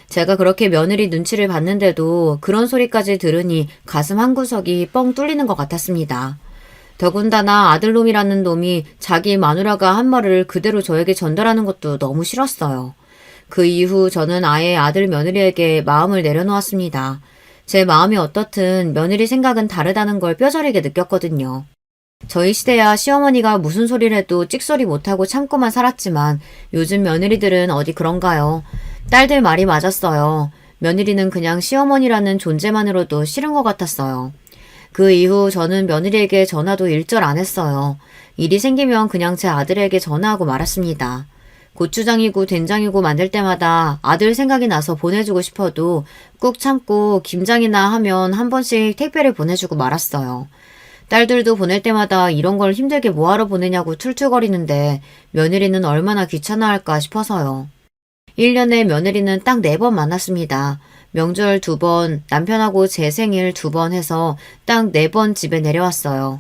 제가 그렇게 며느리 눈치를 봤는데도 그런 소리까지 들으니 가슴 한구석이 뻥 뚫리는 것 같았습니다. 더군다나 아들놈이라는 놈이 자기 마누라가 한 말을 그대로 저에게 전달하는 것도 너무 싫었어요. 그 이후 저는 아예 아들 며느리에게 마음을 내려놓았습니다. 제 마음이 어떻든 며느리 생각은 다르다는 걸 뼈저리게 느꼈거든요. 저희 시대야 시어머니가 무슨 소리를 해도 찍소리 못하고 참고만 살았지만 요즘 며느리들은 어디 그런가요? 딸들 말이 맞았어요. 며느리는 그냥 시어머니라는 존재만으로도 싫은 것 같았어요. 그 이후 저는 며느리에게 전화도 일절 안 했어요. 일이 생기면 그냥 제 아들에게 전화하고 말았습니다. 고추장이고 된장이고 만들 때마다 아들 생각이 나서 보내주고 싶어도 꾹 참고 김장이나 하면 한 번씩 택배를 보내주고 말았어요. 딸들도 보낼 때마다 이런 걸 힘들게 뭐하러 보내냐고 툴툴거리는데 며느리는 얼마나 귀찮아할까 싶어서요. 1년에 며느리는 딱 4번 만났습니다. 명절 2번, 남편하고 제 생일 2번 해서 딱 4번 집에 내려왔어요.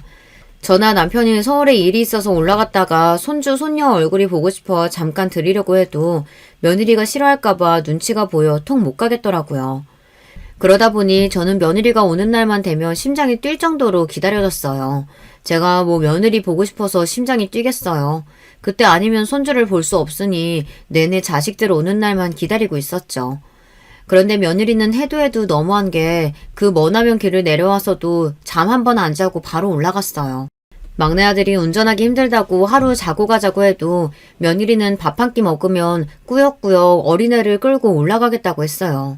저나 남편이 서울에 일이 있어서 올라갔다가 손주, 손녀 얼굴이 보고 싶어 잠깐 드리려고 해도 며느리가 싫어할까봐 눈치가 보여 통 못 가겠더라고요. 그러다 보니 저는 며느리가 오는 날만 되면 심장이 뛸 정도로 기다려졌어요. 제가 뭐 며느리 보고 싶어서 심장이 뛰겠어요. 그때 아니면 손주를 볼 수 없으니 내내 자식들 오는 날만 기다리고 있었죠. 그런데 며느리는 해도 해도 너무한 게 그 머나먼 길을 내려와서도 잠 한 번 안 자고 바로 올라갔어요. 막내 아들이 운전하기 힘들다고 하루 자고 가자고 해도 며느리는 밥 한 끼 먹으면 꾸역꾸역 어린애를 끌고 올라가겠다고 했어요.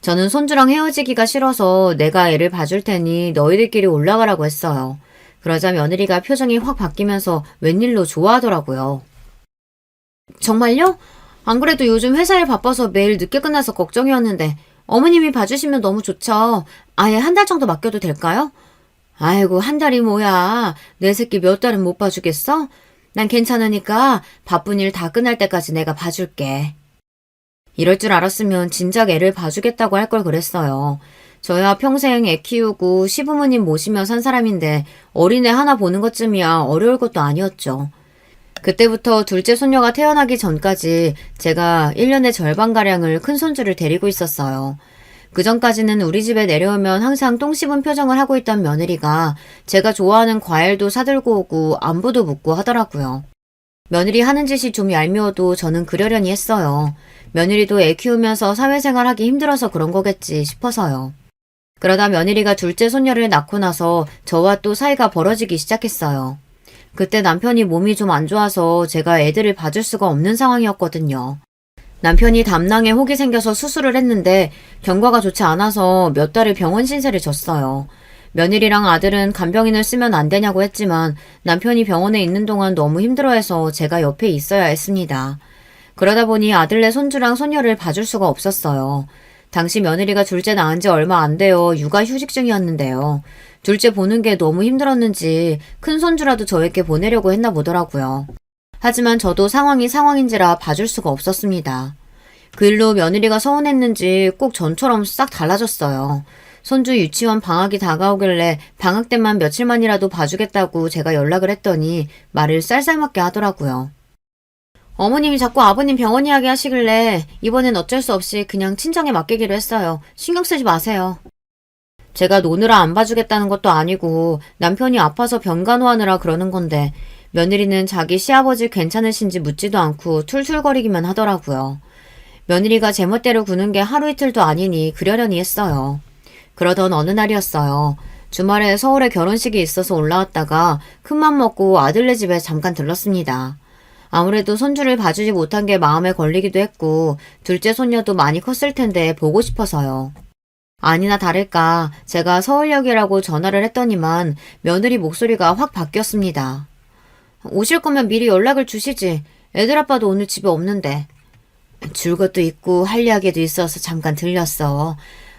저는 손주랑 헤어지기가 싫어서 내가 애를 봐줄 테니 너희들끼리 올라가라고 했어요. 그러자 며느리가 표정이 확 바뀌면서 웬일로 좋아하더라고요. 정말요? 안 그래도 요즘 회사일 바빠서 매일 늦게 끝나서 걱정이었는데 어머님이 봐주시면 너무 좋죠. 아예 한 달 정도 맡겨도 될까요? 아이고 한 달이 뭐야. 내 새끼 몇 달은 못 봐주겠어? 난 괜찮으니까 바쁜 일 다 끝날 때까지 내가 봐줄게. 이럴 줄 알았으면 진작 애를 봐주겠다고 할 걸 그랬어요. 저야 평생 애 키우고 시부모님 모시며 산 사람인데 어린애 하나 보는 것쯤이야 어려울 것도 아니었죠. 그때부터 둘째 손녀가 태어나기 전까지 제가 1년의 절반가량을 큰 손주를 데리고 있었어요. 그 전까지는 우리 집에 내려오면 항상 똥 씹은 표정을 하고 있던 며느리가 제가 좋아하는 과일도 사들고 오고 안부도 묻고 하더라고요. 며느리 하는 짓이 좀 얄미워도 저는 그러려니 했어요. 며느리도 애 키우면서 사회생활 하기 힘들어서 그런 거겠지 싶어서요. 그러다 며느리가 둘째 손녀를 낳고 나서 저와 또 사이가 벌어지기 시작했어요. 그때 남편이 몸이 좀 안 좋아서 제가 애들을 봐줄 수가 없는 상황이었거든요. 남편이 담낭에 혹이 생겨서 수술을 했는데 경과가 좋지 않아서 몇 달을 병원 신세를 졌어요. 며느리랑 아들은 간병인을 쓰면 안 되냐고 했지만 남편이 병원에 있는 동안 너무 힘들어해서 제가 옆에 있어야 했습니다. 그러다 보니 아들네 손주랑 손녀를 봐줄 수가 없었어요. 당시 며느리가 둘째 낳은 지 얼마 안 되어 육아휴직 중이었는데요. 둘째 보는 게 너무 힘들었는지 큰 손주라도 저에게 보내려고 했나 보더라고요. 하지만 저도 상황이 상황인지라 봐줄 수가 없었습니다. 그 일로 며느리가 서운했는지 꼭 전처럼 싹 달라졌어요. 손주 유치원 방학이 다가오길래 방학 때만 며칠만이라도 봐주겠다고 제가 연락을 했더니 말을 쌀쌀맞게 하더라고요. 어머님이 자꾸 아버님 병원 이야기 하시길래 이번엔 어쩔 수 없이 그냥 친정에 맡기기로 했어요. 신경 쓰지 마세요. 제가 노느라 안 봐주겠다는 것도 아니고 남편이 아파서 병간호하느라 그러는 건데 며느리는 자기 시아버지 괜찮으신지 묻지도 않고 툴툴거리기만 하더라고요. 며느리가 제멋대로 구는 게 하루 이틀도 아니니 그러려니 했어요. 그러던 어느 날이었어요. 주말에 서울에 결혼식이 있어서 올라왔다가 큰맘 먹고 아들네 집에 잠깐 들렀습니다. 아무래도 손주를 봐주지 못한 게 마음에 걸리기도 했고 둘째 손녀도 많이 컸을 텐데 보고 싶어서요. 아니나 다를까 제가 서울역이라고 전화를 했더니만 며느리 목소리가 확 바뀌었습니다. 오실 거면 미리 연락을 주시지. 애들 아빠도 오늘 집에 없는데. 줄 것도 있고 할 이야기도 있어서 잠깐 들렸어.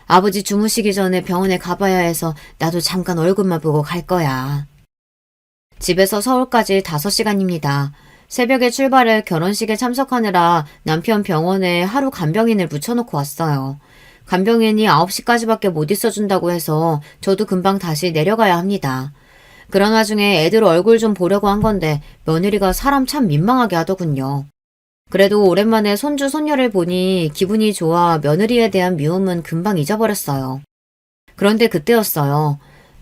아버지 주무시기 전에 병원에 가봐야 해서 나도 잠깐 얼굴만 보고 갈 거야. 집에서 서울까지 5시간입니다. 새벽에 출발해 결혼식에 참석하느라 남편 병원에 하루 간병인을 묻혀놓고 왔어요. 간병인이 9시까지밖에 못 있어준다고 해서 저도 금방 다시 내려가야 합니다. 그런 와중에 애들 얼굴 좀 보려고 한 건데 며느리가 사람 참 민망하게 하더군요. 그래도 오랜만에 손주 손녀를 보니 기분이 좋아 며느리에 대한 미움은 금방 잊어버렸어요. 그런데 그때였어요.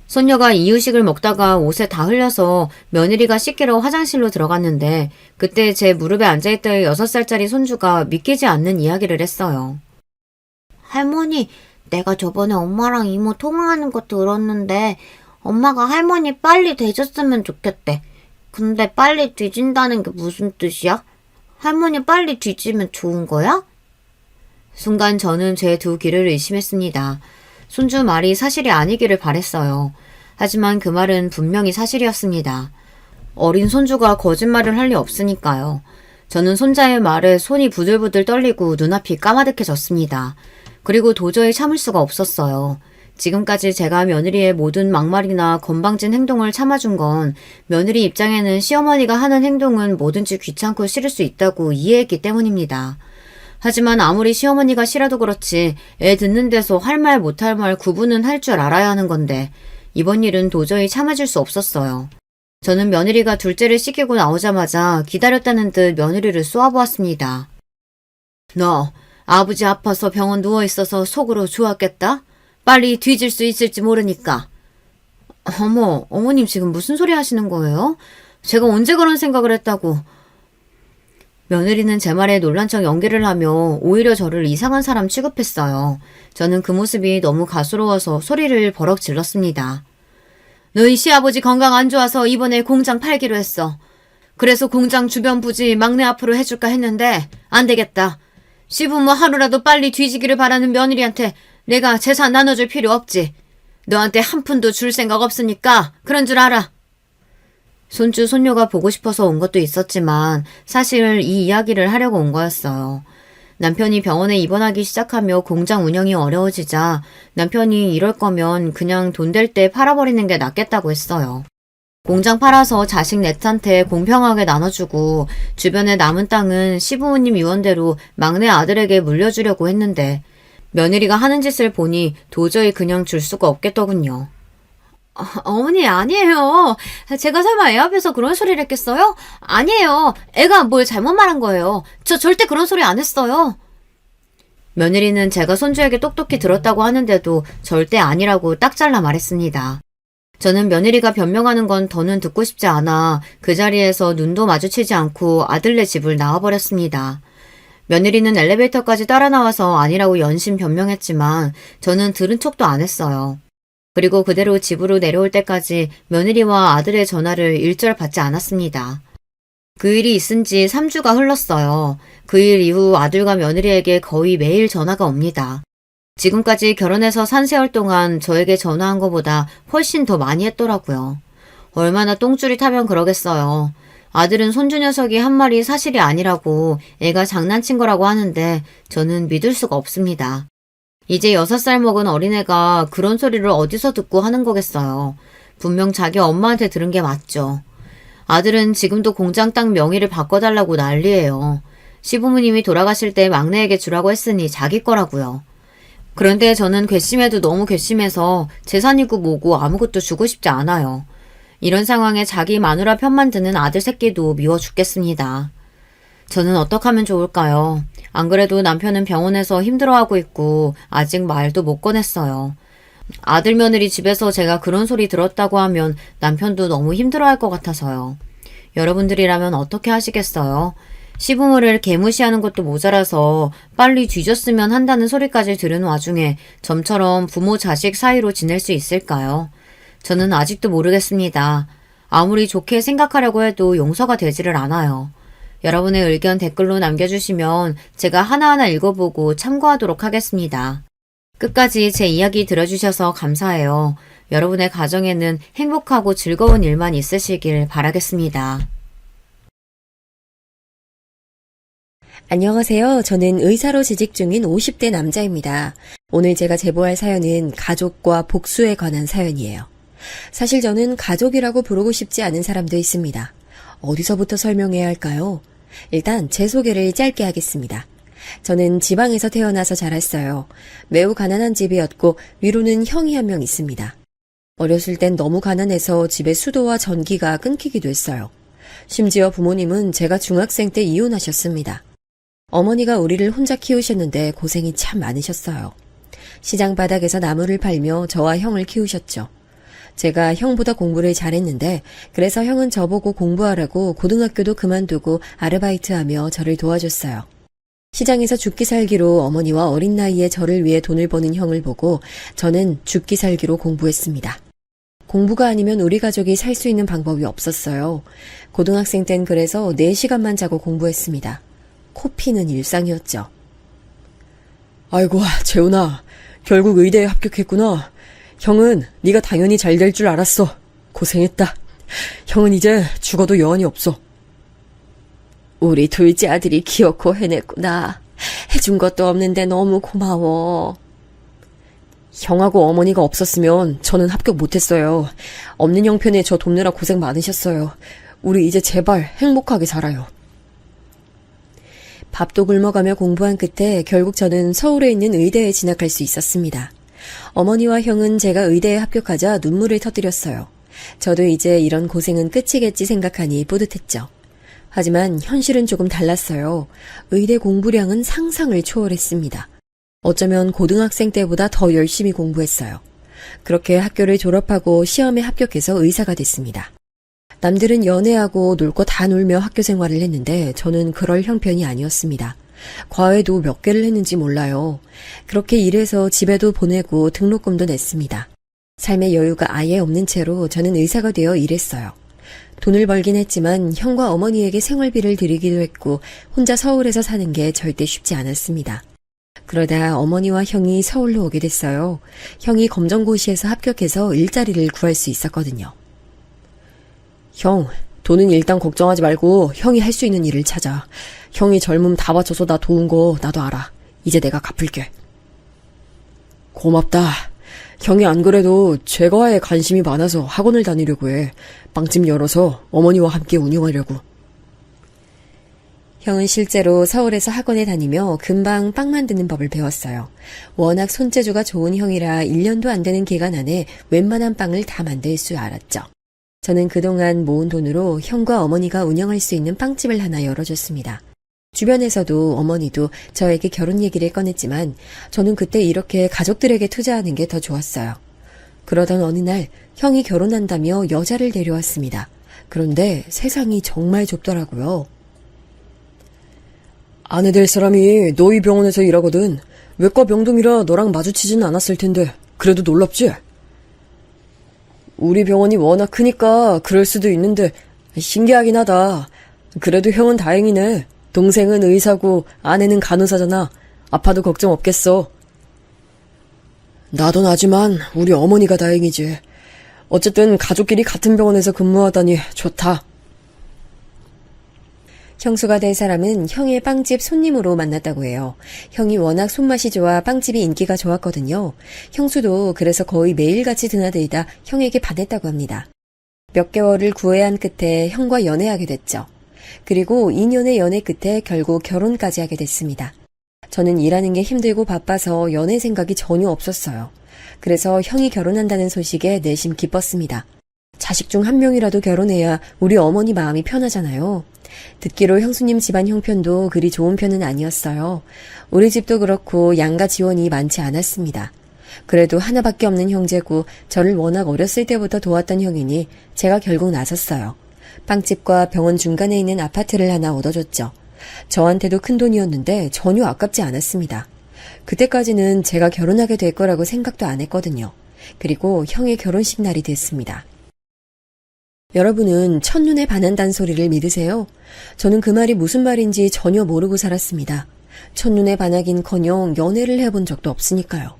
손녀가 이유식을 먹다가 옷에 다 흘려서 며느리가 씻기러 화장실로 들어갔는데 그때 제 무릎에 앉아있던 6살짜리 손주가 믿기지 않는 이야기를 했어요. 할머니, 내가 저번에 엄마랑 이모 통화하는 거 들었는데 엄마가 할머니 빨리 되셨으면 좋겠대. 근데 빨리 뒤진다는 게 무슨 뜻이야? 할머니 빨리 뒤지면 좋은 거야? 순간 저는 제 두 귀를 의심했습니다. 손주 말이 사실이 아니기를 바랬어요. 하지만 그 말은 분명히 사실이었습니다. 어린 손주가 거짓말을 할 리 없으니까요. 저는 손자의 말에 손이 부들부들 떨리고 눈앞이 까마득해졌습니다. 그리고 도저히 참을 수가 없었어요. 지금까지 제가 며느리의 모든 막말이나 건방진 행동을 참아준 건 며느리 입장에는 시어머니가 하는 행동은 뭐든지 귀찮고 싫을 수 있다고 이해했기 때문입니다. 하지만 아무리 시어머니가 싫어도 그렇지 애 듣는 데서 할 말 못할 말 구분은 할 줄 알아야 하는 건데 이번 일은 도저히 참아줄 수 없었어요. 저는 며느리가 둘째를 씻기고 나오자마자 기다렸다는 듯 며느리를 쏘아보았습니다. 너 아버지 아파서 병원 누워있어서 속으로 좋았겠다? 빨리 뒤질 수 있을지 모르니까. 어머, 어머님 지금 무슨 소리 하시는 거예요? 제가 언제 그런 생각을 했다고. 며느리는 제 말에 놀란 척 연기를 하며 오히려 저를 이상한 사람 취급했어요. 저는 그 모습이 너무 가스로워서 소리를 버럭 질렀습니다. 너희 시아버지 건강 안 좋아서 이번에 공장 팔기로 했어. 그래서 공장 주변 부지 막내 앞으로 해줄까 했는데 안 되겠다. 시부모 하루라도 빨리 뒤지기를 바라는 며느리한테 내가 재산 나눠줄 필요 없지. 너한테 한 푼도 줄 생각 없으니까 그런 줄 알아. 손주 손녀가 보고 싶어서 온 것도 있었지만 사실 이 이야기를 하려고 온 거였어요. 남편이 병원에 입원하기 시작하며 공장 운영이 어려워지자 남편이 이럴 거면 그냥 돈 될 때 팔아버리는 게 낫겠다고 했어요. 공장 팔아서 자식 넷한테 공평하게 나눠주고 주변에 남은 땅은 시부모님 유언대로 막내 아들에게 물려주려고 했는데 며느리가 하는 짓을 보니 도저히 그냥 줄 수가 없겠더군요. 어머니, 아니에요. 제가 설마 애 앞에서 그런 소리를 했겠어요? 아니에요. 애가 뭘 잘못 말한 거예요. 저 절대 그런 소리 안 했어요. 며느리는 제가 손주에게 똑똑히 들었다고 하는데도 절대 아니라고 딱 잘라 말했습니다. 저는 며느리가 변명하는 건 더는 듣고 싶지 않아 그 자리에서 눈도 마주치지 않고 아들네 집을 나와버렸습니다. 며느리는 엘리베이터까지 따라 나와서 아니라고 연신 변명했지만 저는 들은 척도 안 했어요. 그리고 그대로 집으로 내려올 때까지 며느리와 아들의 전화를 일절 받지 않았습니다. 그 일이 있은 지 3주가 흘렀어요. 그 일 이후 아들과 며느리에게 거의 매일 전화가 옵니다. 지금까지 결혼해서 산 세월 동안 저에게 전화한 것보다 훨씬 더 많이 했더라고요. 얼마나 똥줄이 타면 그러겠어요. 아들은 손주 녀석이 한 말이 사실이 아니라고 애가 장난친 거라고 하는데 저는 믿을 수가 없습니다. 이제 6살 먹은 어린애가 그런 소리를 어디서 듣고 하는 거겠어요. 분명 자기 엄마한테 들은 게 맞죠. 아들은 지금도 공장 땅 명의를 바꿔달라고 난리예요. 시부모님이 돌아가실 때 막내에게 주라고 했으니 자기 거라고요. 그런데 저는 괘씸해도 너무 괘씸해서 재산이고 뭐고 아무것도 주고 싶지 않아요. 이런 상황에 자기 마누라 편만 드는 아들 새끼도 미워 죽겠습니다. 저는 어떻게 하면 좋을까요? 안 그래도 남편은 병원에서 힘들어하고 있고 아직 말도 못 꺼냈어요. 아들 며느리 집에서 제가 그런 소리 들었다고 하면 남편도 너무 힘들어할 것 같아서요. 여러분들이라면 어떻게 하시겠어요? 시부모를 개무시하는 것도 모자라서 빨리 뒤졌으면 한다는 소리까지 들은 와중에 점처럼 부모 자식 사이로 지낼 수 있을까요? 저는 아직도 모르겠습니다. 아무리 좋게 생각하려고 해도 용서가 되지를 않아요. 여러분의 의견 댓글로 남겨주시면 제가 하나하나 읽어보고 참고하도록 하겠습니다. 끝까지 제 이야기 들어주셔서 감사해요. 여러분의 가정에는 행복하고 즐거운 일만 있으시길 바라겠습니다. 안녕하세요. 저는 의사로 재직 중인 50대 남자입니다. 오늘 제가 제보할 사연은 가족과 복수에 관한 사연이에요. 사실 저는 가족이라고 부르고 싶지 않은 사람도 있습니다. 어디서부터 설명해야 할까요? 일단 제 소개를 짧게 하겠습니다. 저는 지방에서 태어나서 자랐어요. 매우 가난한 집이었고 위로는 형이 한 명 있습니다. 어렸을 땐 너무 가난해서 집에 수도와 전기가 끊기기도 했어요. 심지어 부모님은 제가 중학생 때 이혼하셨습니다. 어머니가 우리를 혼자 키우셨는데 고생이 참 많으셨어요. 시장 바닥에서 나무를 팔며 저와 형을 키우셨죠. 제가 형보다 공부를 잘했는데 그래서 형은 저보고 공부하라고 고등학교도 그만두고 아르바이트하며 저를 도와줬어요. 시장에서 죽기 살기로 어머니와 어린 나이에 저를 위해 돈을 버는 형을 보고 저는 죽기 살기로 공부했습니다. 공부가 아니면 우리 가족이 살 수 있는 방법이 없었어요. 고등학생 땐 그래서 4시간만 자고 공부했습니다. 코피는 일상이었죠. 아이고, 재훈아. 결국 의대에 합격했구나. 형은 네가 당연히 잘 될 줄 알았어. 고생했다. 형은 이제 죽어도 여한이 없어. 우리 둘째 아들이 기어코 해냈구나. 해준 것도 없는데 너무 고마워. 형하고 어머니가 없었으면 저는 합격 못했어요. 없는 형편에 저 돕느라 고생 많으셨어요. 우리 이제 제발 행복하게 살아요. 밥도 굶어가며 공부한 끝에 결국 저는 서울에 있는 의대에 진학할 수 있었습니다. 어머니와 형은 제가 의대에 합격하자 눈물을 터뜨렸어요. 저도 이제 이런 고생은 끝이겠지 생각하니 뿌듯했죠. 하지만 현실은 조금 달랐어요. 의대 공부량은 상상을 초월했습니다. 어쩌면 고등학생 때보다 더 열심히 공부했어요. 그렇게 학교를 졸업하고 시험에 합격해서 의사가 됐습니다. 남들은 연애하고 놀 거 다 놀며 학교 생활을 했는데 저는 그럴 형편이 아니었습니다. 과외도 몇 개를 했는지 몰라요. 그렇게 일해서 집에도 보내고 등록금도 냈습니다. 삶의 여유가 아예 없는 채로 저는 의사가 되어 일했어요. 돈을 벌긴 했지만 형과 어머니에게 생활비를 드리기도 했고 혼자 서울에서 사는 게 절대 쉽지 않았습니다. 그러다 어머니와 형이 서울로 오게 됐어요. 형이 검정고시에서 합격해서 일자리를 구할 수 있었거든요. 형, 돈은 일단 걱정하지 말고 형이 할 수 있는 일을 찾아. 형이 젊음 다 바쳐서 나 도운 거 나도 알아. 이제 내가 갚을게. 고맙다. 형이 안 그래도 제과에 관심이 많아서 학원을 다니려고 해. 빵집 열어서 어머니와 함께 운영하려고. 형은 실제로 서울에서 학원에 다니며 금방 빵 만드는 법을 배웠어요. 워낙 손재주가 좋은 형이라 1년도 안 되는 기간 안에 웬만한 빵을 다 만들 줄 알았죠. 저는 그동안 모은 돈으로 형과 어머니가 운영할 수 있는 빵집을 하나 열어줬습니다. 주변에서도 어머니도 저에게 결혼 얘기를 꺼냈지만 저는 그때 이렇게 가족들에게 투자하는 게 더 좋았어요. 그러던 어느 날 형이 결혼한다며 여자를 데려왔습니다. 그런데 세상이 정말 좁더라고요. 아내 될 사람이 너희 병원에서 일하거든. 외과 병동이라 너랑 마주치지는 않았을 텐데 그래도 놀랍지? 우리 병원이 워낙 크니까 그럴 수도 있는데 신기하긴 하다. 그래도 형은 다행이네. 동생은 의사고 아내는 간호사잖아. 아파도 걱정 없겠어. 나도 나지만 우리 어머니가 다행이지. 어쨌든 가족끼리 같은 병원에서 근무하다니 좋다. 형수가 될 사람은 형의 빵집 손님으로 만났다고 해요. 형이 워낙 손맛이 좋아 빵집이 인기가 좋았거든요. 형수도 그래서 거의 매일같이 드나들다 형에게 반했다고 합니다. 몇 개월을 구애한 끝에 형과 연애하게 됐죠. 그리고 2년의 연애 끝에 결국 결혼까지 하게 됐습니다. 저는 일하는 게 힘들고 바빠서 연애 생각이 전혀 없었어요. 그래서 형이 결혼한다는 소식에 내심 기뻤습니다. 자식 중 한 명이라도 결혼해야 우리 어머니 마음이 편하잖아요. 듣기로 형수님 집안 형편도 그리 좋은 편은 아니었어요. 우리 집도 그렇고 양가 지원이 많지 않았습니다. 그래도 하나밖에 없는 형제고 저를 워낙 어렸을 때부터 도왔던 형이니 제가 결국 나섰어요. 빵집과 병원 중간에 있는 아파트를 하나 얻어줬죠. 저한테도 큰 돈이었는데 전혀 아깝지 않았습니다. 그때까지는 제가 결혼하게 될 거라고 생각도 안 했거든요. 그리고 형의 결혼식 날이 됐습니다. 여러분은 첫눈에 반한다는 소리를 믿으세요? 저는 그 말이 무슨 말인지 전혀 모르고 살았습니다. 첫눈에 반하긴커녕 연애를 해본 적도 없으니까요.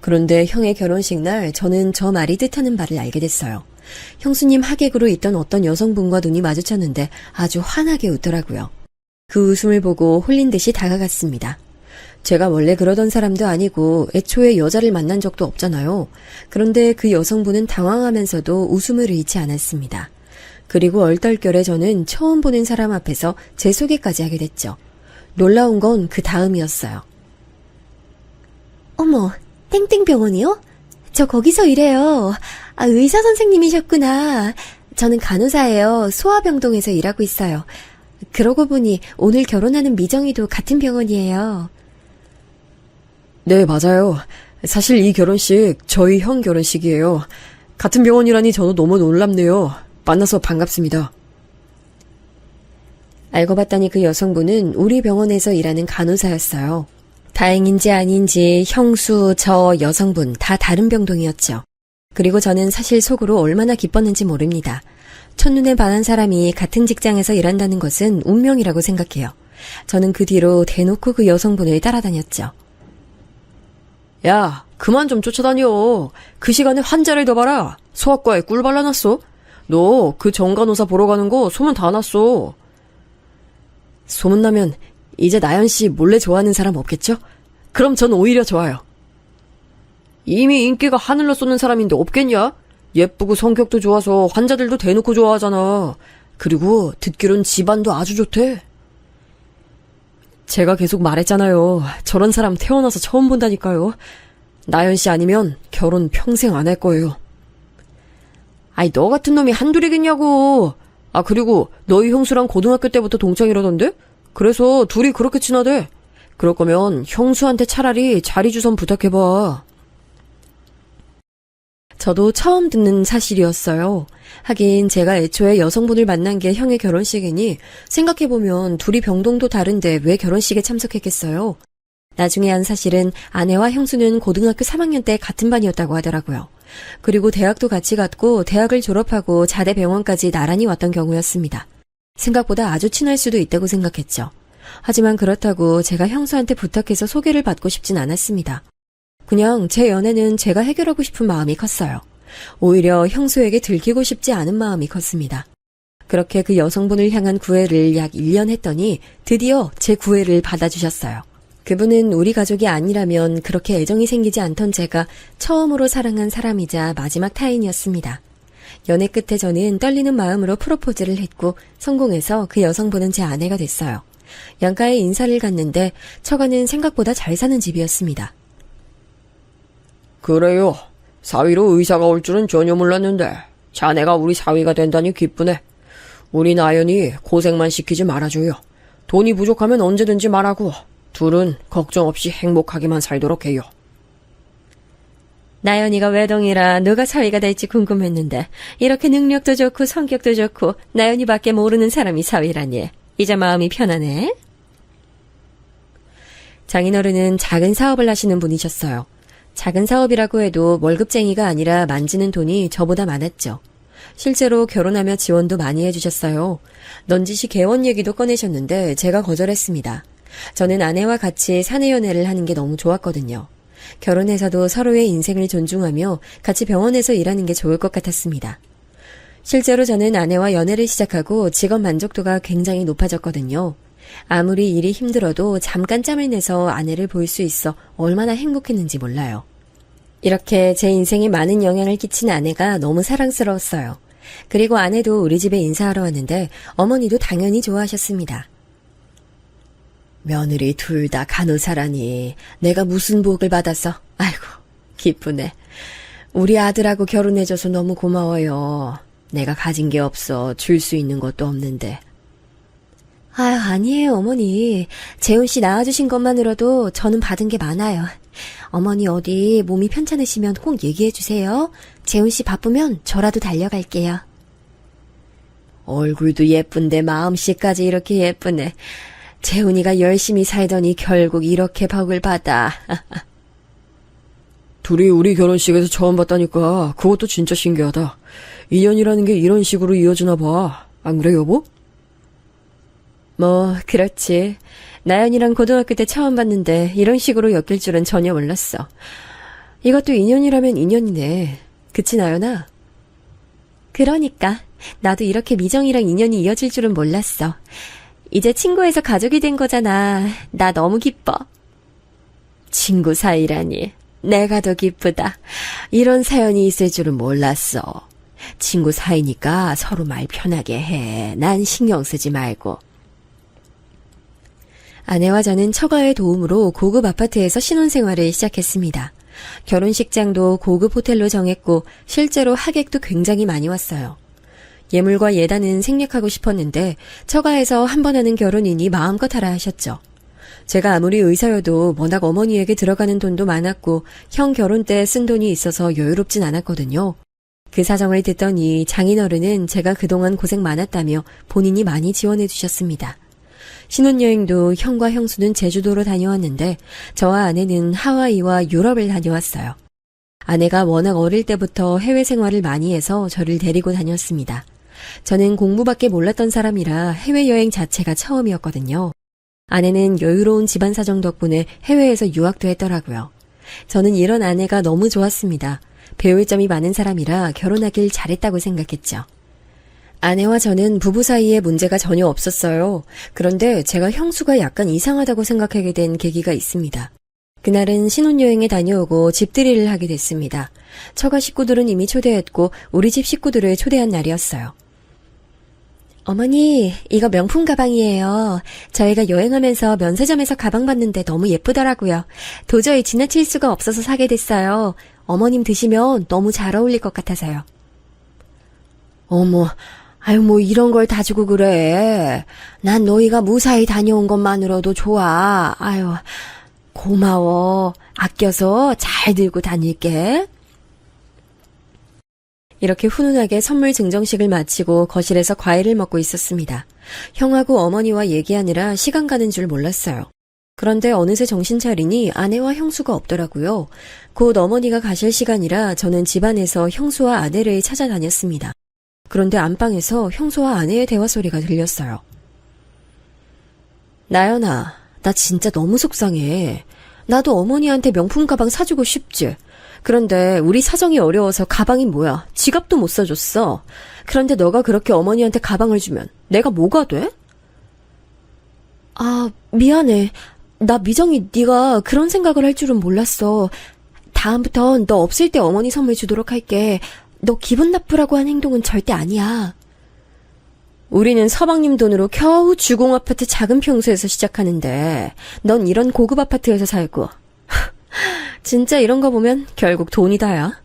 그런데 형의 결혼식 날 저는 저 말이 뜻하는 바를 알게 됐어요. 형수님 하객으로 있던 어떤 여성분과 눈이 마주쳤는데 아주 환하게 웃더라고요. 그 웃음을 보고 홀린 듯이 다가갔습니다. 제가 원래 그러던 사람도 아니고 애초에 여자를 만난 적도 없잖아요. 그런데 그 여성분은 당황하면서도 웃음을 잃지 않았습니다. 그리고 얼떨결에 저는 처음 보는 사람 앞에서 제 소개까지 하게 됐죠. 놀라운 건 그 다음이었어요. 어머, 땡땡병원이요? 저 거기서 일해요. 아, 의사 선생님이셨구나. 저는 간호사예요. 소아병동에서 일하고 있어요. 그러고 보니 오늘 결혼하는 미정이도 같은 병원이에요. 네, 맞아요. 사실 이 결혼식 저희 형 결혼식이에요. 같은 병원이라니 저도 너무 놀랍네요. 만나서 반갑습니다. 알고 봤더니 그 여성분은 우리 병원에서 일하는 간호사였어요. 다행인지 아닌지 형수, 저 여성분 다 다른 병동이었죠. 그리고 저는 사실 속으로 얼마나 기뻤는지 모릅니다. 첫눈에 반한 사람이 같은 직장에서 일한다는 것은 운명이라고 생각해요. 저는 그 뒤로 대놓고 그 여성분을 따라다녔죠. 야, 그만 좀 쫓아다녀. 그 시간에 환자를 더 봐라. 소아과에 꿀 발라놨어. 너 그 정간호사 보러 가는 거 소문 다 났어. 소문나면 이제 나연씨 몰래 좋아하는 사람 없겠죠? 그럼 전 오히려 좋아요. 이미 인기가 하늘로 쏘는 사람인데 없겠냐? 예쁘고 성격도 좋아서 환자들도 대놓고 좋아하잖아. 그리고 듣기론 집안도 아주 좋대. 제가 계속 말했잖아요. 저런 사람 태어나서 처음 본다니까요. 나연씨 아니면 결혼 평생 안 할 거예요. 아이, 너 같은 놈이 한둘이겠냐고. 아, 그리고 너희 형수랑 고등학교 때부터 동창이라던데? 그래서 둘이 그렇게 친하대. 그럴 거면 형수한테 차라리 자리 주선 부탁해봐. 저도 처음 듣는 사실이었어요. 하긴 제가 애초에 여성분을 만난 게 형의 결혼식이니 생각해보면 둘이 병동도 다른데 왜 결혼식에 참석했겠어요. 나중에 한 사실은 아내와 형수는 고등학교 3학년 때 같은 반이었다고 하더라고요. 그리고 대학도 같이 갔고 대학을 졸업하고 자대 병원까지 나란히 왔던 경우였습니다. 생각보다 아주 친할 수도 있다고 생각했죠. 하지만 그렇다고 제가 형수한테 부탁해서 소개를 받고 싶진 않았습니다. 그냥 제 연애는 제가 해결하고 싶은 마음이 컸어요. 오히려 형수에게 들키고 싶지 않은 마음이 컸습니다. 그렇게 그 여성분을 향한 구애를 약 1년 했더니 드디어 제 구애를 받아주셨어요. 그분은 우리 가족이 아니라면 그렇게 애정이 생기지 않던 제가 처음으로 사랑한 사람이자 마지막 타인이었습니다. 연애 끝에 저는 떨리는 마음으로 프로포즈를 했고 성공해서 그 여성분은 제 아내가 됐어요. 양가에 인사를 갔는데 처가는 생각보다 잘 사는 집이었습니다. 그래요. 사위로 의사가 올 줄은 전혀 몰랐는데 자네가 우리 사위가 된다니 기쁘네. 우리 나연이 고생만 시키지 말아줘요. 돈이 부족하면 언제든지 말하고 둘은 걱정 없이 행복하게만 살도록 해요. 나연이가 외동이라 누가 사위가 될지 궁금했는데 이렇게 능력도 좋고 성격도 좋고 나연이밖에 모르는 사람이 사위라니. 이제 마음이 편하네. 장인어른은 작은 사업을 하시는 분이셨어요. 작은 사업이라고 해도 월급쟁이가 아니라 만지는 돈이 저보다 많았죠. 실제로 결혼하며 지원도 많이 해주셨어요. 넌지시 개원 얘기도 꺼내셨는데 제가 거절했습니다. 저는 아내와 같이 사내 연애를 하는 게 너무 좋았거든요. 결혼해서도 서로의 인생을 존중하며 같이 병원에서 일하는 게 좋을 것 같았습니다. 실제로 저는 아내와 연애를 시작하고 직업 만족도가 굉장히 높아졌거든요. 아무리 일이 힘들어도 잠깐 짬을 내서 아내를 볼 수 있어 얼마나 행복했는지 몰라요. 이렇게 제 인생에 많은 영향을 끼친 아내가 너무 사랑스러웠어요. 그리고 아내도 우리 집에 인사하러 왔는데 어머니도 당연히 좋아하셨습니다. 며느리 둘 다 간호사라니 내가 무슨 복을 받았어. 아이고 기쁘네. 우리 아들하고 결혼해줘서 너무 고마워요. 내가 가진 게 없어 줄 수 있는 것도 없는데. 아유 아니에요 어머니. 재훈씨 낳아주신 것만으로도 저는 받은 게 많아요. 어머니 어디 몸이 편찮으시면 꼭 얘기해주세요. 재훈씨 바쁘면 저라도 달려갈게요. 얼굴도 예쁜데 마음씨까지 이렇게 예쁘네. 재훈이가 열심히 살더니 결국 이렇게 복을 받아. 둘이 우리 결혼식에서 처음 봤다니까 그것도 진짜 신기하다. 인연이라는 게 이런 식으로 이어지나 봐. 안 그래 여보? 뭐 그렇지. 나연이랑 고등학교 때 처음 봤는데 이런 식으로 엮일 줄은 전혀 몰랐어. 이것도 인연이라면 인연이네. 그치 나연아? 그러니까 나도 이렇게 미정이랑 인연이 이어질 줄은 몰랐어. 이제 친구에서 가족이 된 거잖아. 나 너무 기뻐. 친구 사이라니. 내가 더 기쁘다. 이런 사연이 있을 줄은 몰랐어. 친구 사이니까 서로 말 편하게 해. 난 신경 쓰지 말고. 아내와 저는 처가의 도움으로 고급 아파트에서 신혼생활을 시작했습니다. 결혼식장도 고급 호텔로 정했고 실제로 하객도 굉장히 많이 왔어요. 예물과 예단은 생략하고 싶었는데 처가에서 한 번 하는 결혼이니 마음껏 하라 하셨죠. 제가 아무리 의사여도 워낙 어머니에게 들어가는 돈도 많았고 형 결혼 때 쓴 돈이 있어서 여유롭진 않았거든요. 그 사정을 듣더니 장인어른은 제가 그동안 고생 많았다며 본인이 많이 지원해 주셨습니다. 신혼여행도 형과 형수는 제주도로 다녀왔는데 저와 아내는 하와이와 유럽을 다녀왔어요. 아내가 워낙 어릴 때부터 해외 생활을 많이 해서 저를 데리고 다녔습니다. 저는 공부밖에 몰랐던 사람이라 해외여행 자체가 처음이었거든요. 아내는 여유로운 집안 사정 덕분에 해외에서 유학도 했더라고요. 저는 이런 아내가 너무 좋았습니다. 배울 점이 많은 사람이라 결혼하길 잘했다고 생각했죠. 아내와 저는 부부 사이에 문제가 전혀 없었어요. 그런데 제가 형수가 약간 이상하다고 생각하게 된 계기가 있습니다. 그날은 신혼여행에 다녀오고 집들이를 하게 됐습니다. 처가 식구들은 이미 초대했고 우리 집 식구들을 초대한 날이었어요. 어머니, 이거 명품 가방이에요. 저희가 여행하면서 면세점에서 가방 봤는데 너무 예쁘더라고요. 도저히 지나칠 수가 없어서 사게 됐어요. 어머님 드시면 너무 잘 어울릴 것 같아서요. 어머, 아유 뭐 이런 걸 다 주고 그래. 난 너희가 무사히 다녀온 것만으로도 좋아. 아유, 고마워. 아껴서 잘 들고 다닐게. 이렇게 훈훈하게 선물 증정식을 마치고 거실에서 과일을 먹고 있었습니다. 형하고 어머니와 얘기하느라 시간 가는 줄 몰랐어요. 그런데 어느새 정신 차리니 아내와 형수가 없더라고요. 곧 어머니가 가실 시간이라 저는 집안에서 형수와 아내를 찾아다녔습니다. 그런데 안방에서 형수와 아내의 대화 소리가 들렸어요. 나연아, 나 진짜 너무 속상해. 나도 어머니한테 명품 가방 사주고 싶지. 그런데 우리 사정이 어려워서 가방이 뭐야? 지갑도 못 사줬어. 그런데 너가 그렇게 어머니한테 가방을 주면 내가 뭐가 돼? 아, 미안해. 나 미정이 네가 그런 생각을 할 줄은 몰랐어. 다음부턴 너 없을 때 어머니 선물 주도록 할게. 너 기분 나쁘라고 한 행동은 절대 아니야. 우리는 서방님 돈으로 겨우 주공 아파트 작은 평수에서 시작하는데 넌 이런 고급 아파트에서 살고. 진짜 이런 거 보면 결국 돈이다야.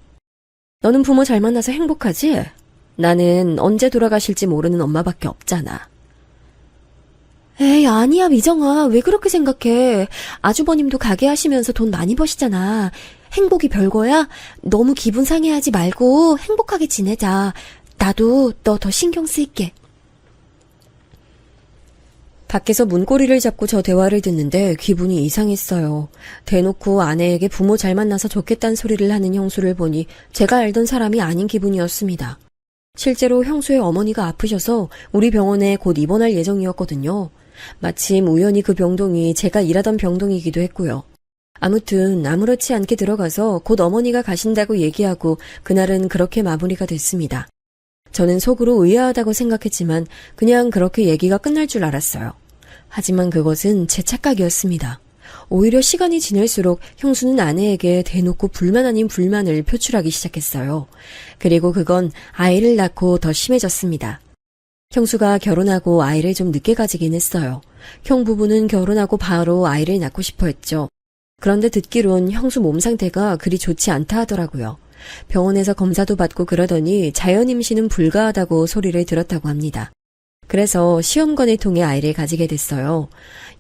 너는 부모 잘 만나서 행복하지? 나는 언제 돌아가실지 모르는 엄마밖에 없잖아. 에이, 아니야, 미정아. 왜 그렇게 생각해? 아주버님도 가게 하시면서 돈 많이 버시잖아. 행복이 별거야? 너무 기분 상해하지 말고 행복하게 지내자. 나도 너 더 신경 쓸게. 밖에서 문고리를 잡고 저 대화를 듣는데 기분이 이상했어요. 대놓고 아내에게 부모 잘 만나서 좋겠다는 소리를 하는 형수를 보니 제가 알던 사람이 아닌 기분이었습니다. 실제로 형수의 어머니가 아프셔서 우리 병원에 곧 입원할 예정이었거든요. 마침 우연히 그 병동이 제가 일하던 병동이기도 했고요. 아무튼 아무렇지 않게 들어가서 곧 어머니가 가신다고 얘기하고 그날은 그렇게 마무리가 됐습니다. 저는 속으로 의아하다고 생각했지만 그냥 그렇게 얘기가 끝날 줄 알았어요. 하지만 그것은 제 착각이었습니다. 오히려 시간이 지날수록 형수는 아내에게 대놓고 불만 아닌 불만을 표출하기 시작했어요. 그리고 그건 아이를 낳고 더 심해졌습니다. 형수가 결혼하고 아이를 좀 늦게 가지긴 했어요. 형 부부는 결혼하고 바로 아이를 낳고 싶어 했죠. 그런데 듣기론 형수 몸 상태가 그리 좋지 않다 하더라고요. 병원에서 검사도 받고 그러더니 자연 임신은 불가하다고 소리를 들었다고 합니다. 그래서 시험관을 통해 아이를 가지게 됐어요.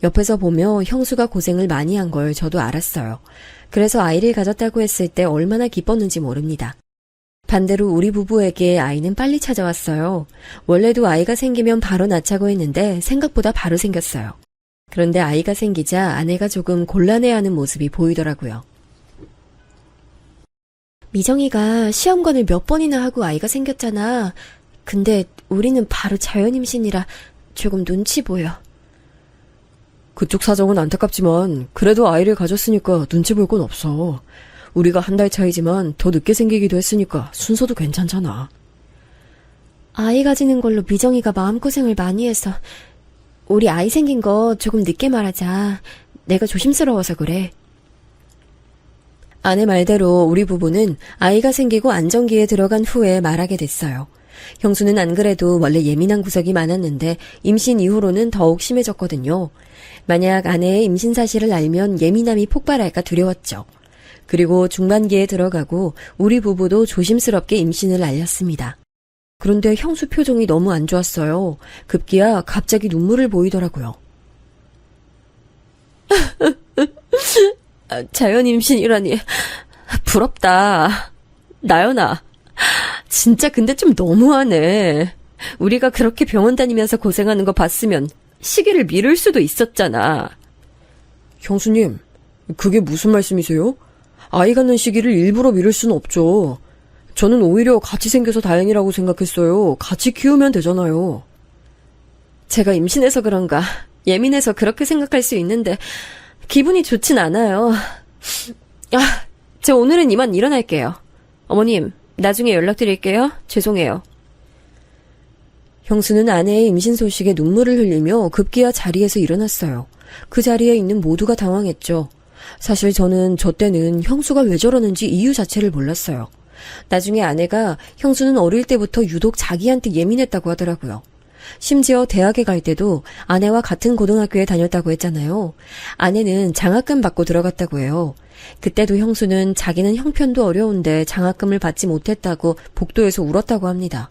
옆에서 보며 형수가 고생을 많이 한 걸 저도 알았어요. 그래서 아이를 가졌다고 했을 때 얼마나 기뻤는지 모릅니다. 반대로 우리 부부에게 아이는 빨리 찾아왔어요. 원래도 아이가 생기면 바로 낳자고 했는데 생각보다 바로 생겼어요. 그런데 아이가 생기자 아내가 조금 곤란해하는 모습이 보이더라고요. 미정이가 시험관을 몇 번이나 하고 아이가 생겼잖아. 근데 우리는 바로 자연임신이라 조금 눈치 보여. 그쪽 사정은 안타깝지만 그래도 아이를 가졌으니까 눈치 볼 건 없어. 우리가 한 달 차이지만 더 늦게 생기기도 했으니까 순서도 괜찮잖아. 아이 가지는 걸로 미정이가 마음고생을 많이 해서 우리 아이 생긴 거 조금 늦게 말하자. 내가 조심스러워서 그래. 아내 말대로 우리 부부는 아이가 생기고 안정기에 들어간 후에 말하게 됐어요. 형수는 안 그래도 원래 예민한 구석이 많았는데 임신 이후로는 더욱 심해졌거든요. 만약 아내의 임신 사실을 알면 예민함이 폭발할까 두려웠죠. 그리고 중반기에 들어가고 우리 부부도 조심스럽게 임신을 알렸습니다. 그런데 형수 표정이 너무 안 좋았어요. 급기야 갑자기 눈물을 보이더라고요. 자연 임신이라니 부럽다. 나연아, 진짜 근데 좀 너무하네. 우리가 그렇게 병원 다니면서 고생하는 거 봤으면 시기를 미룰 수도 있었잖아. 형수님, 그게 무슨 말씀이세요? 아이 갖는 시기를 일부러 미룰 수는 없죠. 저는 오히려 같이 생겨서 다행이라고 생각했어요. 같이 키우면 되잖아요. 제가 임신해서 그런가 예민해서 그렇게 생각할 수 있는데 기분이 좋진 않아요. 저 오늘은 이만 일어날게요. 어머님, 나중에 연락드릴게요. 죄송해요. 형수는 아내의 임신 소식에 눈물을 흘리며 급기야 자리에서 일어났어요. 그 자리에 있는 모두가 당황했죠. 사실 저는 저 때는 형수가 왜 저러는지 이유 자체를 몰랐어요. 나중에 아내가 형수는 어릴 때부터 유독 자기한테 예민했다고 하더라고요. 심지어 대학에 갈 때도 아내와 같은 고등학교에 다녔다고 했잖아요. 아내는 장학금 받고 들어갔다고 해요. 그때도 형수는 자기는 형편도 어려운데 장학금을 받지 못했다고 복도에서 울었다고 합니다.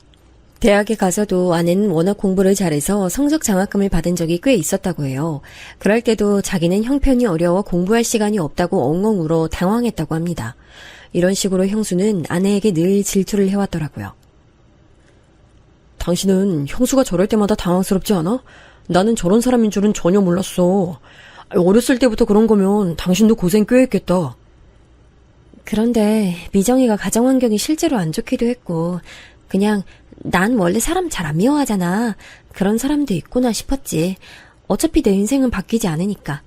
대학에 가서도 아내는 워낙 공부를 잘해서 성적 장학금을 받은 적이 꽤 있었다고 해요. 그럴 때도 자기는 형편이 어려워 공부할 시간이 없다고 엉엉 울어 당황했다고 합니다. 이런 식으로 형수는 아내에게 늘 질투를 해왔더라고요. 당신은 형수가 저럴 때마다 당황스럽지 않아? 나는 저런 사람인 줄은 전혀 몰랐어. 어렸을 때부터 그런 거면 당신도 고생 꽤 했겠다. 그런데 미정이가 가정환경이 실제로 안 좋기도 했고 그냥 난 원래 사람 잘 안 미워하잖아. 그런 사람도 있구나 싶었지. 어차피 내 인생은 바뀌지 않으니까.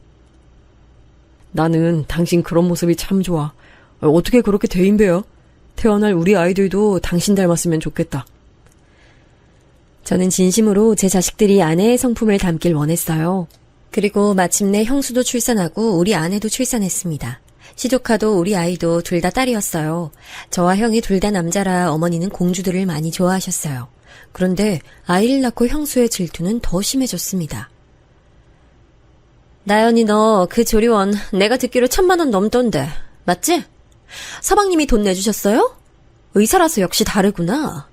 나는 당신 그런 모습이 참 좋아. 어떻게 그렇게 대인배야? 태어날 우리 아이들도 당신 닮았으면 좋겠다. 저는 진심으로 제 자식들이 아내의 성품을 담길 원했어요. 그리고 마침내 형수도 출산하고 우리 아내도 출산했습니다. 시조카도 우리 아이도 둘 다 딸이었어요. 저와 형이 둘 다 남자라 어머니는 공주들을 많이 좋아하셨어요. 그런데 아이를 낳고 형수의 질투는 더 심해졌습니다. 나연이 너 그 조리원 내가 듣기로 1,000만 원 넘던데 맞지? 서방님이 돈 내주셨어요? 의사라서 역시 다르구나.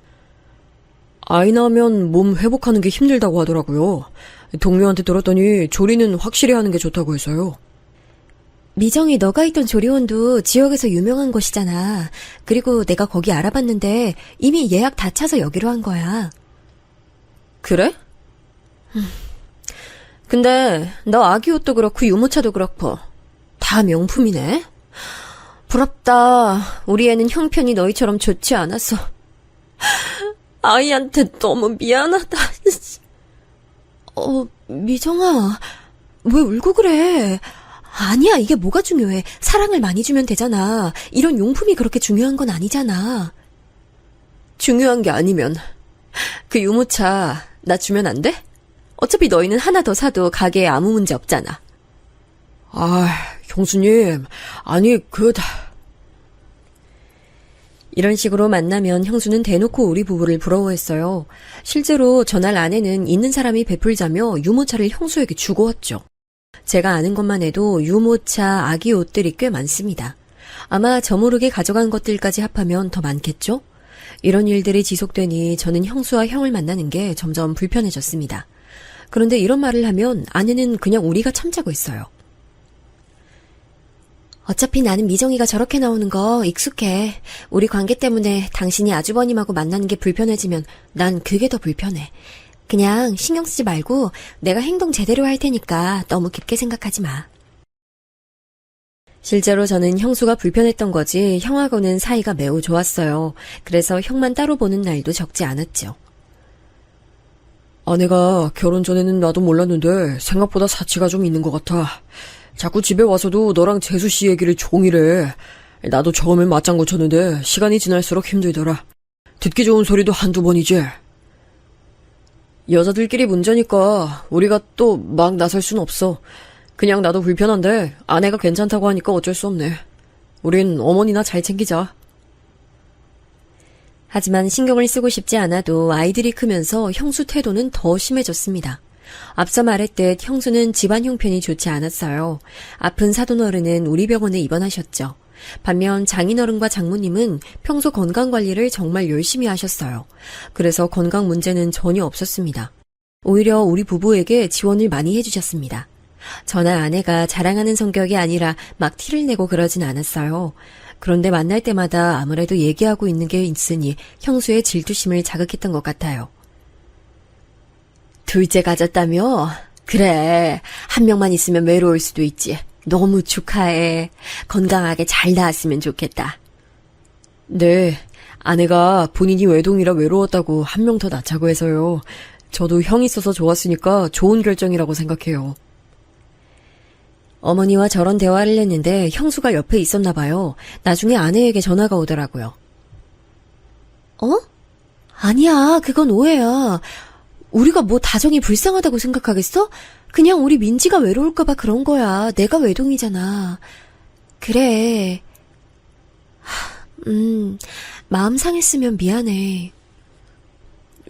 아이 낳으면 몸 회복하는 게 힘들다고 하더라고요. 동료한테 들었더니 조리는 확실히 하는 게 좋다고 해서요. 미정이 너가 있던 조리원도 지역에서 유명한 곳이잖아. 그리고 내가 거기 알아봤는데 이미 예약 다 차서 여기로 한 거야. 그래? 근데 너 아기 옷도 그렇고 유모차도 그렇고 다 명품이네. 부럽다. 우리 애는 형편이 너희처럼 좋지 않아서. 아이한테 너무 미안하다. 미정아, 왜 울고 그래? 아니야, 이게 뭐가 중요해. 사랑을 많이 주면 되잖아. 이런 용품이 그렇게 중요한 건 아니잖아. 중요한 게 아니면 그 유모차 나 주면 안 돼? 어차피 너희는 하나 더 사도 가게에 아무 문제 없잖아. 형수님, 아니 이런 식으로 만나면 형수는 대놓고 우리 부부를 부러워했어요. 실제로 전날 아내는 있는 사람이 베풀자며 유모차를 형수에게 주고 왔죠. 제가 아는 것만 해도 유모차, 아기 옷들이 꽤 많습니다. 아마 저 모르게 가져간 것들까지 합하면 더 많겠죠? 이런 일들이 지속되니 저는 형수와 형을 만나는 게 점점 불편해졌습니다. 그런데 이런 말을 하면 아내는 그냥 우리가 참자고 있어요. 어차피 나는 미정이가 저렇게 나오는 거 익숙해. 우리 관계 때문에 당신이 아주버님하고 만나는 게 불편해지면 난 그게 더 불편해. 그냥 신경 쓰지 말고 내가 행동 제대로 할 테니까 너무 깊게 생각하지 마. 실제로 저는 형수가 불편했던 거지 형하고는 사이가 매우 좋았어요. 그래서 형만 따로 보는 날도 적지 않았죠. 아내가 결혼 전에는 나도 몰랐는데 생각보다 사치가 좀 있는 것 같아. 자꾸 집에 와서도 너랑 재수 씨 얘기를 종일 해. 나도 처음엔 맞장구 쳤는데 시간이 지날수록 힘들더라. 듣기 좋은 소리도 한두 번이지. 여자들끼리 문제니까 우리가 또 막 나설 순 없어. 그냥 나도 불편한데 아내가 괜찮다고 하니까 어쩔 수 없네. 우린 어머니나 잘 챙기자. 하지만 신경을 쓰고 싶지 않아도 아이들이 크면서 형수 태도는 더 심해졌습니다. 앞서 말했듯 형수는 집안 형편이 좋지 않았어요. 아픈 사돈어른은 우리 병원에 입원하셨죠. 반면 장인어른과 장모님은 평소 건강관리를 정말 열심히 하셨어요. 그래서 건강 문제는 전혀 없었습니다. 오히려 우리 부부에게 지원을 많이 해주셨습니다. 저나 아내가 자랑하는 성격이 아니라 막 티를 내고 그러진 않았어요. 그런데 만날 때마다 아무래도 얘기하고 있는 게 있으니 형수의 질투심을 자극했던 것 같아요. 둘째 가졌다며? 그래, 한 명만 있으면 외로울 수도 있지. 너무 축하해. 건강하게 잘 나았으면 좋겠다. 네, 아내가 본인이 외동이라 외로웠다고 한 명 더 낳자고 해서요. 저도 형 있어서 좋았으니까 좋은 결정이라고 생각해요. 어머니와 저런 대화를 했는데 형수가 옆에 있었나 봐요. 나중에 아내에게 전화가 오더라고요. 아니야, 그건 오해야. 우리가 뭐 다정이 불쌍하다고 생각하겠어? 그냥 우리 민지가 외로울까봐 그런 거야. 내가 외동이잖아. 그래. 마음 상했으면 미안해.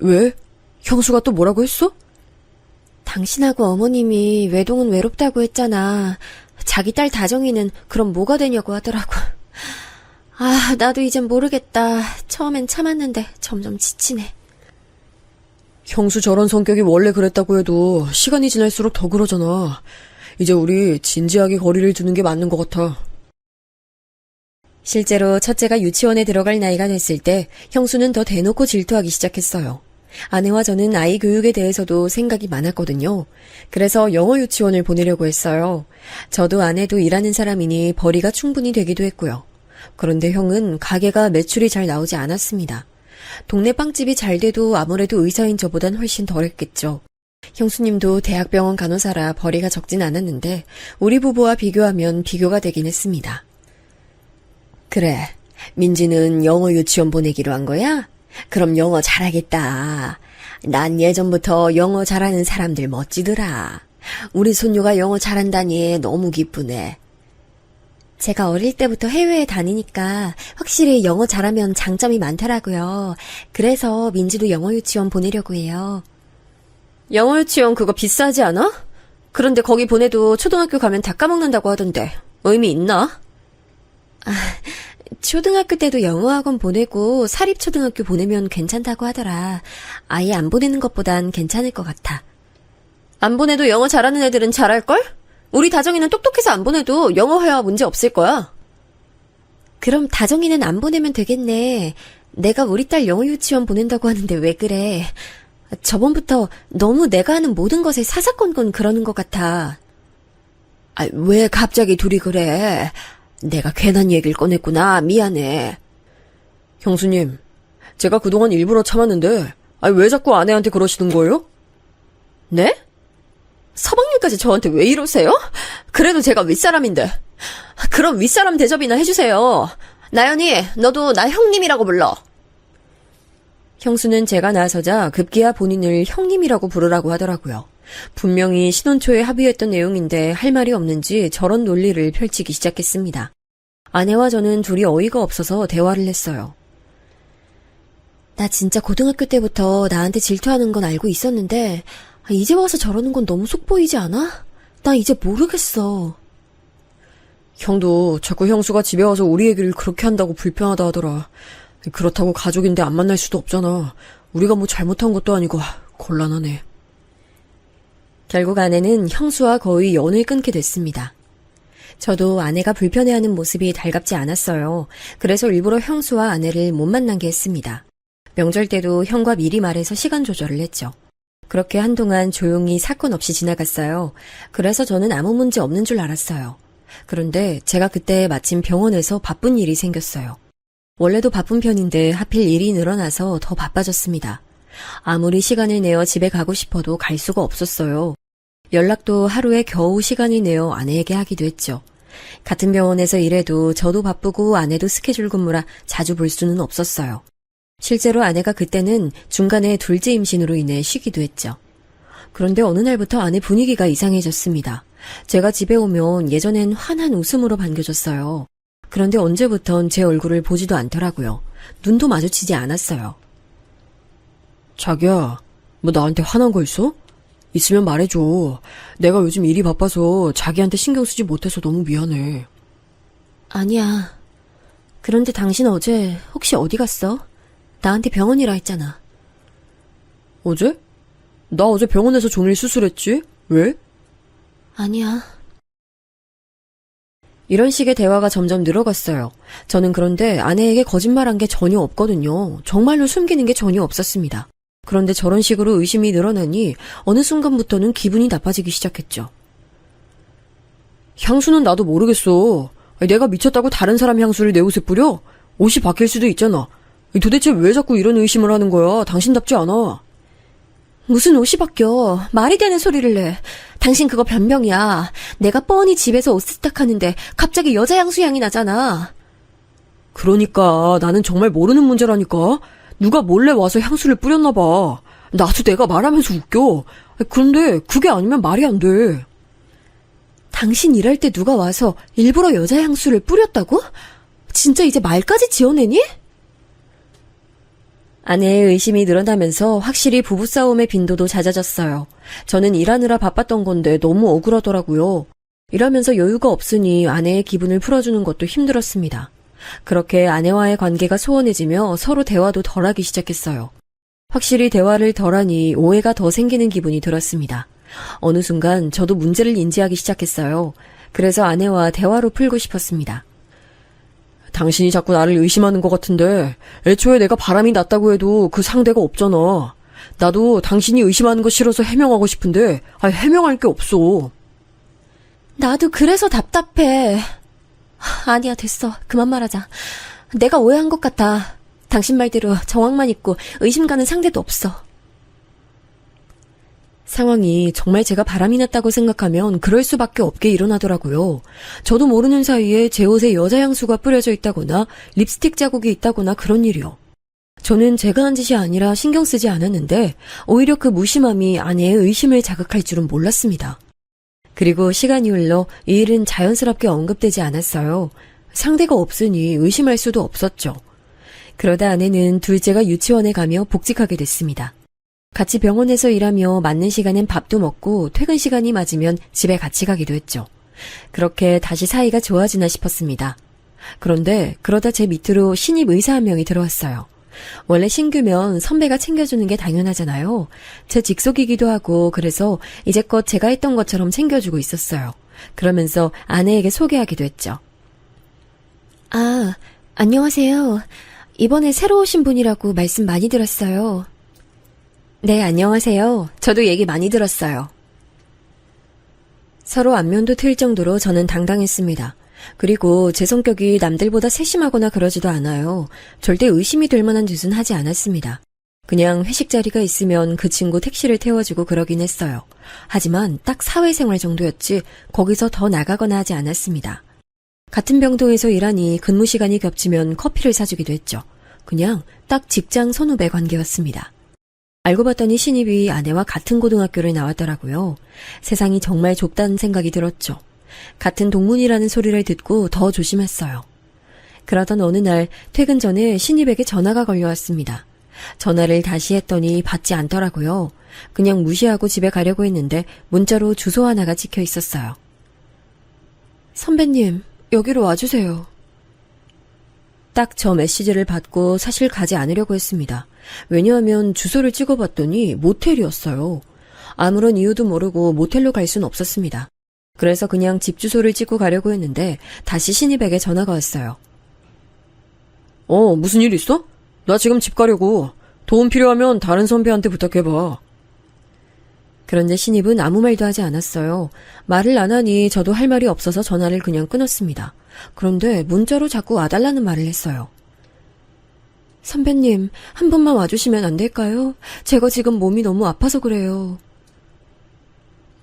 왜? 형수가 또 뭐라고 했어? 당신하고 어머님이 외동은 외롭다고 했잖아. 자기 딸 다정이는 그럼 뭐가 되냐고 하더라고. 나도 이젠 모르겠다. 처음엔 참았는데 점점 지치네. 형수 저런 성격이 원래 그랬다고 해도 시간이 지날수록 더 그러잖아. 이제 우리 진지하게 거리를 두는 게 맞는 것 같아. 실제로 첫째가 유치원에 들어갈 나이가 됐을 때 형수는 더 대놓고 질투하기 시작했어요. 아내와 저는 아이 교육에 대해서도 생각이 많았거든요. 그래서 영어 유치원을 보내려고 했어요. 저도 아내도 일하는 사람이니 벌이가 충분히 되기도 했고요. 그런데 형은 가게가 매출이 잘 나오지 않았습니다. 동네 빵집이 잘 돼도 아무래도 의사인 저보단 훨씬 덜했겠죠. 형수님도 대학병원 간호사라 벌이가 적진 않았는데 우리 부부와 비교하면 비교가 되긴 했습니다. 그래, 민지는 영어 유치원 보내기로 한 거야? 그럼 영어 잘하겠다. 난 예전부터 영어 잘하는 사람들 멋지더라. 우리 손녀가 영어 잘한다니 너무 기쁘네. 제가 어릴 때부터 해외에 다니니까 확실히 영어 잘하면 장점이 많더라고요. 그래서 민지도 영어 유치원 보내려고 해요. 영어 유치원 그거 비싸지 않아? 그런데 거기 보내도 초등학교 가면 다 까먹는다고 하던데 의미 있나? 초등학교 때도 영어학원 보내고 사립초등학교 보내면 괜찮다고 하더라. 아예 안 보내는 것보단 괜찮을 것 같아. 안 보내도 영어 잘하는 애들은 잘할걸? 우리 다정이는 똑똑해서 안 보내도 영어 회화 문제 없을 거야. 그럼 다정이는 안 보내면 되겠네. 내가 우리 딸 영어 유치원 보낸다고 하는데 왜 그래? 저번부터 너무 내가 하는 모든 것에 사사건건 그러는 것 같아. 왜 갑자기 둘이 그래? 내가 괜한 얘기를 꺼냈구나. 미안해. 형수님, 제가 그동안 일부러 참았는데 왜 자꾸 아내한테 그러시는 거예요? 네? 서방님까지 저한테 왜 이러세요? 그래도 제가 윗사람인데. 그럼 윗사람 대접이나 해주세요. 나연이, 너도 나 형님이라고 불러. 형수는 제가 나서자 급기야 본인을 형님이라고 부르라고 하더라고요. 분명히 신혼 초에 합의했던 내용인데 할 말이 없는지 저런 논리를 펼치기 시작했습니다. 아내와 저는 둘이 어이가 없어서 대화를 했어요. 나 진짜 고등학교 때부터 나한테 질투하는 건 알고 있었는데 이제 와서 저러는 건 너무 속 보이지 않아? 나 이제 모르겠어. 형도 자꾸 형수가 집에 와서 우리 얘기를 그렇게 한다고 불편하다 하더라. 그렇다고 가족인데 안 만날 수도 없잖아. 우리가 뭐 잘못한 것도 아니고 곤란하네. 결국 아내는 형수와 거의 연을 끊게 됐습니다. 저도 아내가 불편해하는 모습이 달갑지 않았어요. 그래서 일부러 형수와 아내를 못 만나게 했습니다. 명절 때도 형과 미리 말해서 시간 조절을 했죠. 그렇게 한동안 조용히 사건 없이 지나갔어요. 그래서 저는 아무 문제 없는 줄 알았어요. 그런데 제가 그때 마침 병원에서 바쁜 일이 생겼어요. 원래도 바쁜 편인데 하필 일이 늘어나서 더 바빠졌습니다. 아무리 시간을 내어 집에 가고 싶어도 갈 수가 없었어요. 연락도 하루에 겨우 시간을 내어 아내에게 하기도 했죠. 같은 병원에서 일해도 저도 바쁘고 아내도 스케줄 근무라 자주 볼 수는 없었어요. 실제로 아내가 그때는 중간에 둘째 임신으로 인해 쉬기도 했죠. 그런데 어느 날부터 아내 분위기가 이상해졌습니다. 제가 집에 오면 예전엔 환한 웃음으로 반겨줬어요. 그런데 언제부턴 제 얼굴을 보지도 않더라고요. 눈도 마주치지 않았어요. 자기야, 뭐 나한테 화난 거 있어? 있으면 말해줘. 내가 요즘 일이 바빠서 자기한테 신경 쓰지 못해서 너무 미안해. 아니야. 그런데 당신 어제 혹시 어디 갔어? 나한테 병원이라 했잖아. 어제? 나 어제 병원에서 종일 수술했지? 왜? 아니야. 이런 식의 대화가 점점 늘어갔어요. 저는 그런데 아내에게 거짓말한 게 전혀 없거든요. 정말로 숨기는 게 전혀 없었습니다. 그런데 저런 식으로 의심이 늘어나니 어느 순간부터는 기분이 나빠지기 시작했죠. 향수는 나도 모르겠어. 내가 미쳤다고 다른 사람 향수를 내 옷에 뿌려? 옷이 바뀔 수도 있잖아. 도대체 왜 자꾸 이런 의심을 하는 거야? 당신답지 않아. 무슨 옷이 바뀌어. 말이 되는 소리를 내. 당신 그거 변명이야. 내가 뻔히 집에서 옷 세탁하는데 갑자기 여자 향수 향이 나잖아. 그러니까 나는 정말 모르는 문제라니까. 누가 몰래 와서 향수를 뿌렸나 봐. 나도 내가 말하면서 웃겨. 그런데 그게 아니면 말이 안 돼. 당신 일할 때 누가 와서 일부러 여자 향수를 뿌렸다고? 진짜 이제 말까지 지어내니? 아내의 의심이 늘어나면서 확실히 부부싸움의 빈도도 잦아졌어요. 저는 일하느라 바빴던 건데 너무 억울하더라고요. 일하면서 여유가 없으니 아내의 기분을 풀어주는 것도 힘들었습니다. 그렇게 아내와의 관계가 소원해지며 서로 대화도 덜하기 시작했어요. 확실히 대화를 덜하니 오해가 더 생기는 기분이 들었습니다. 어느 순간 저도 문제를 인지하기 시작했어요. 그래서 아내와 대화로 풀고 싶었습니다. 당신이 자꾸 나를 의심하는 것 같은데 애초에 내가 바람이 났다고 해도 그 상대가 없잖아. 나도 당신이 의심하는 거 싫어서 해명하고 싶은데 해명할 게 없어. 나도 그래서 답답해. 아니야, 됐어. 그만 말하자. 내가 오해한 것 같아. 당신 말대로 정황만 있고 의심 가는 상대도 없어. 상황이 정말 제가 바람이 났다고 생각하면 그럴 수밖에 없게 일어나더라고요. 저도 모르는 사이에 제 옷에 여자 향수가 뿌려져 있다거나 립스틱 자국이 있다거나 그런 일이요. 저는 제가 한 짓이 아니라 신경 쓰지 않았는데 오히려 그 무심함이 아내의 의심을 자극할 줄은 몰랐습니다. 그리고 시간이 흘러 이 일은 자연스럽게 언급되지 않았어요. 상대가 없으니 의심할 수도 없었죠. 그러다 아내는 둘째가 유치원에 가며 복직하게 됐습니다. 같이 병원에서 일하며 맞는 시간엔 밥도 먹고 퇴근 시간이 맞으면 집에 같이 가기도 했죠. 그렇게 다시 사이가 좋아지나 싶었습니다. 그런데 그러다 제 밑으로 신입 의사 한 명이 들어왔어요. 원래 신규면 선배가 챙겨주는 게 당연하잖아요. 제 직속이기도 하고 그래서 이제껏 제가 했던 것처럼 챙겨주고 있었어요. 그러면서 아내에게 소개하기도 했죠. 아, 안녕하세요. 이번에 새로 오신 분이라고 말씀 많이 들었어요. 네, 안녕하세요. 저도 얘기 많이 들었어요. 서로 안면도 트일 정도로 저는 당당했습니다. 그리고 제 성격이 남들보다 세심하거나 그러지도 않아요. 절대 의심이 될 만한 짓은 하지 않았습니다. 그냥 회식 자리가 있으면 그 친구 택시를 태워주고 그러긴 했어요. 하지만 딱 사회생활 정도였지 거기서 더 나가거나 하지 않았습니다. 같은 병동에서 일하니 근무 시간이 겹치면 커피를 사주기도 했죠. 그냥 딱 직장 선후배 관계였습니다. 알고 봤더니 신입이 아내와 같은 고등학교를 나왔더라고요. 세상이 정말 좁다는 생각이 들었죠. 같은 동문이라는 소리를 듣고 더 조심했어요. 그러던 어느 날 퇴근 전에 신입에게 전화가 걸려왔습니다. 전화를 다시 했더니 받지 않더라고요. 그냥 무시하고 집에 가려고 했는데 문자로 주소 하나가 찍혀 있었어요. 선배님, 여기로 와주세요. 딱 저 메시지를 받고 사실 가지 않으려고 했습니다. 왜냐하면 주소를 찍어봤더니 모텔이었어요. 아무런 이유도 모르고 모텔로 갈 순 없었습니다. 그래서 그냥 집 주소를 찍고 가려고 했는데 다시 신입에게 전화가 왔어요. 무슨 일 있어? 나 지금 집 가려고. 도움 필요하면 다른 선배한테 부탁해봐. 그런데 신입은 아무 말도 하지 않았어요. 말을 안 하니 저도 할 말이 없어서 전화를 그냥 끊었습니다. 그런데 문자로 자꾸 와달라는 말을 했어요. 선배님, 한 번만 와주시면 안 될까요? 제가 지금 몸이 너무 아파서 그래요.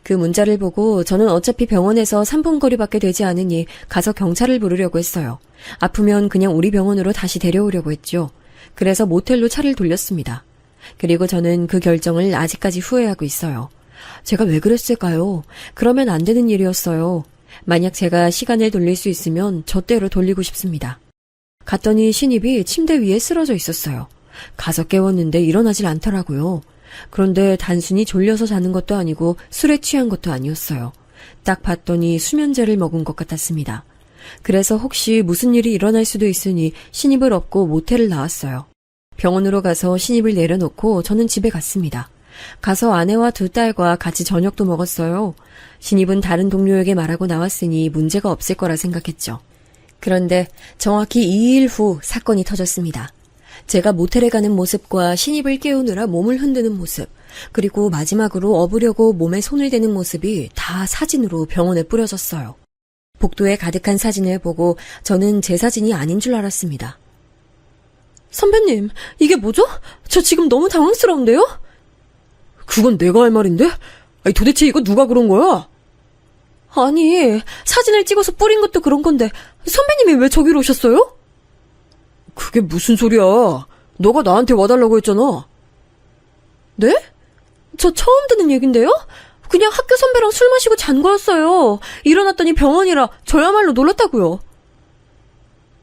그 문자를 보고 저는 어차피 병원에서 3분 거리밖에 되지 않으니 가서 경찰을 부르려고 했어요. 아프면 그냥 우리 병원으로 다시 데려오려고 했죠. 그래서 모텔로 차를 돌렸습니다. 그리고 저는 그 결정을 아직까지 후회하고 있어요. 제가 왜 그랬을까요? 그러면 안 되는 일이었어요. 만약 제가 시간을 돌릴 수 있으면 저때로 돌리고 싶습니다. 갔더니 신입이 침대 위에 쓰러져 있었어요. 가서 깨웠는데 일어나질 않더라고요. 그런데 단순히 졸려서 자는 것도 아니고 술에 취한 것도 아니었어요. 딱 봤더니 수면제를 먹은 것 같았습니다. 그래서 혹시 무슨 일이 일어날 수도 있으니 신입을 업고 모텔을 나왔어요. 병원으로 가서 신입을 내려놓고 저는 집에 갔습니다. 가서 아내와 두 딸과 같이 저녁도 먹었어요. 신입은 다른 동료에게 말하고 나왔으니 문제가 없을 거라 생각했죠. 그런데 정확히 2일 후 사건이 터졌습니다. 제가 모텔에 가는 모습과 신입을 깨우느라 몸을 흔드는 모습, 그리고 마지막으로 업으려고 몸에 손을 대는 모습이 다 사진으로 병원에 뿌려졌어요. 복도에 가득한 사진을 보고 저는 제 사진이 아닌 줄 알았습니다. 선배님, 이게 뭐죠? 저 지금 너무 당황스러운데요? 그건 내가 할 말인데? 아니, 도대체 이거 누가 그런 거야? 아니, 사진을 찍어서 뿌린 것도 그런 건데 선배님이 왜 저기로 오셨어요? 그게 무슨 소리야? 너가 나한테 와달라고 했잖아. 네? 저 처음 듣는 얘긴데요? 그냥 학교 선배랑 술 마시고 잔 거였어요. 일어났더니 병원이라 저야말로 놀랐다고요.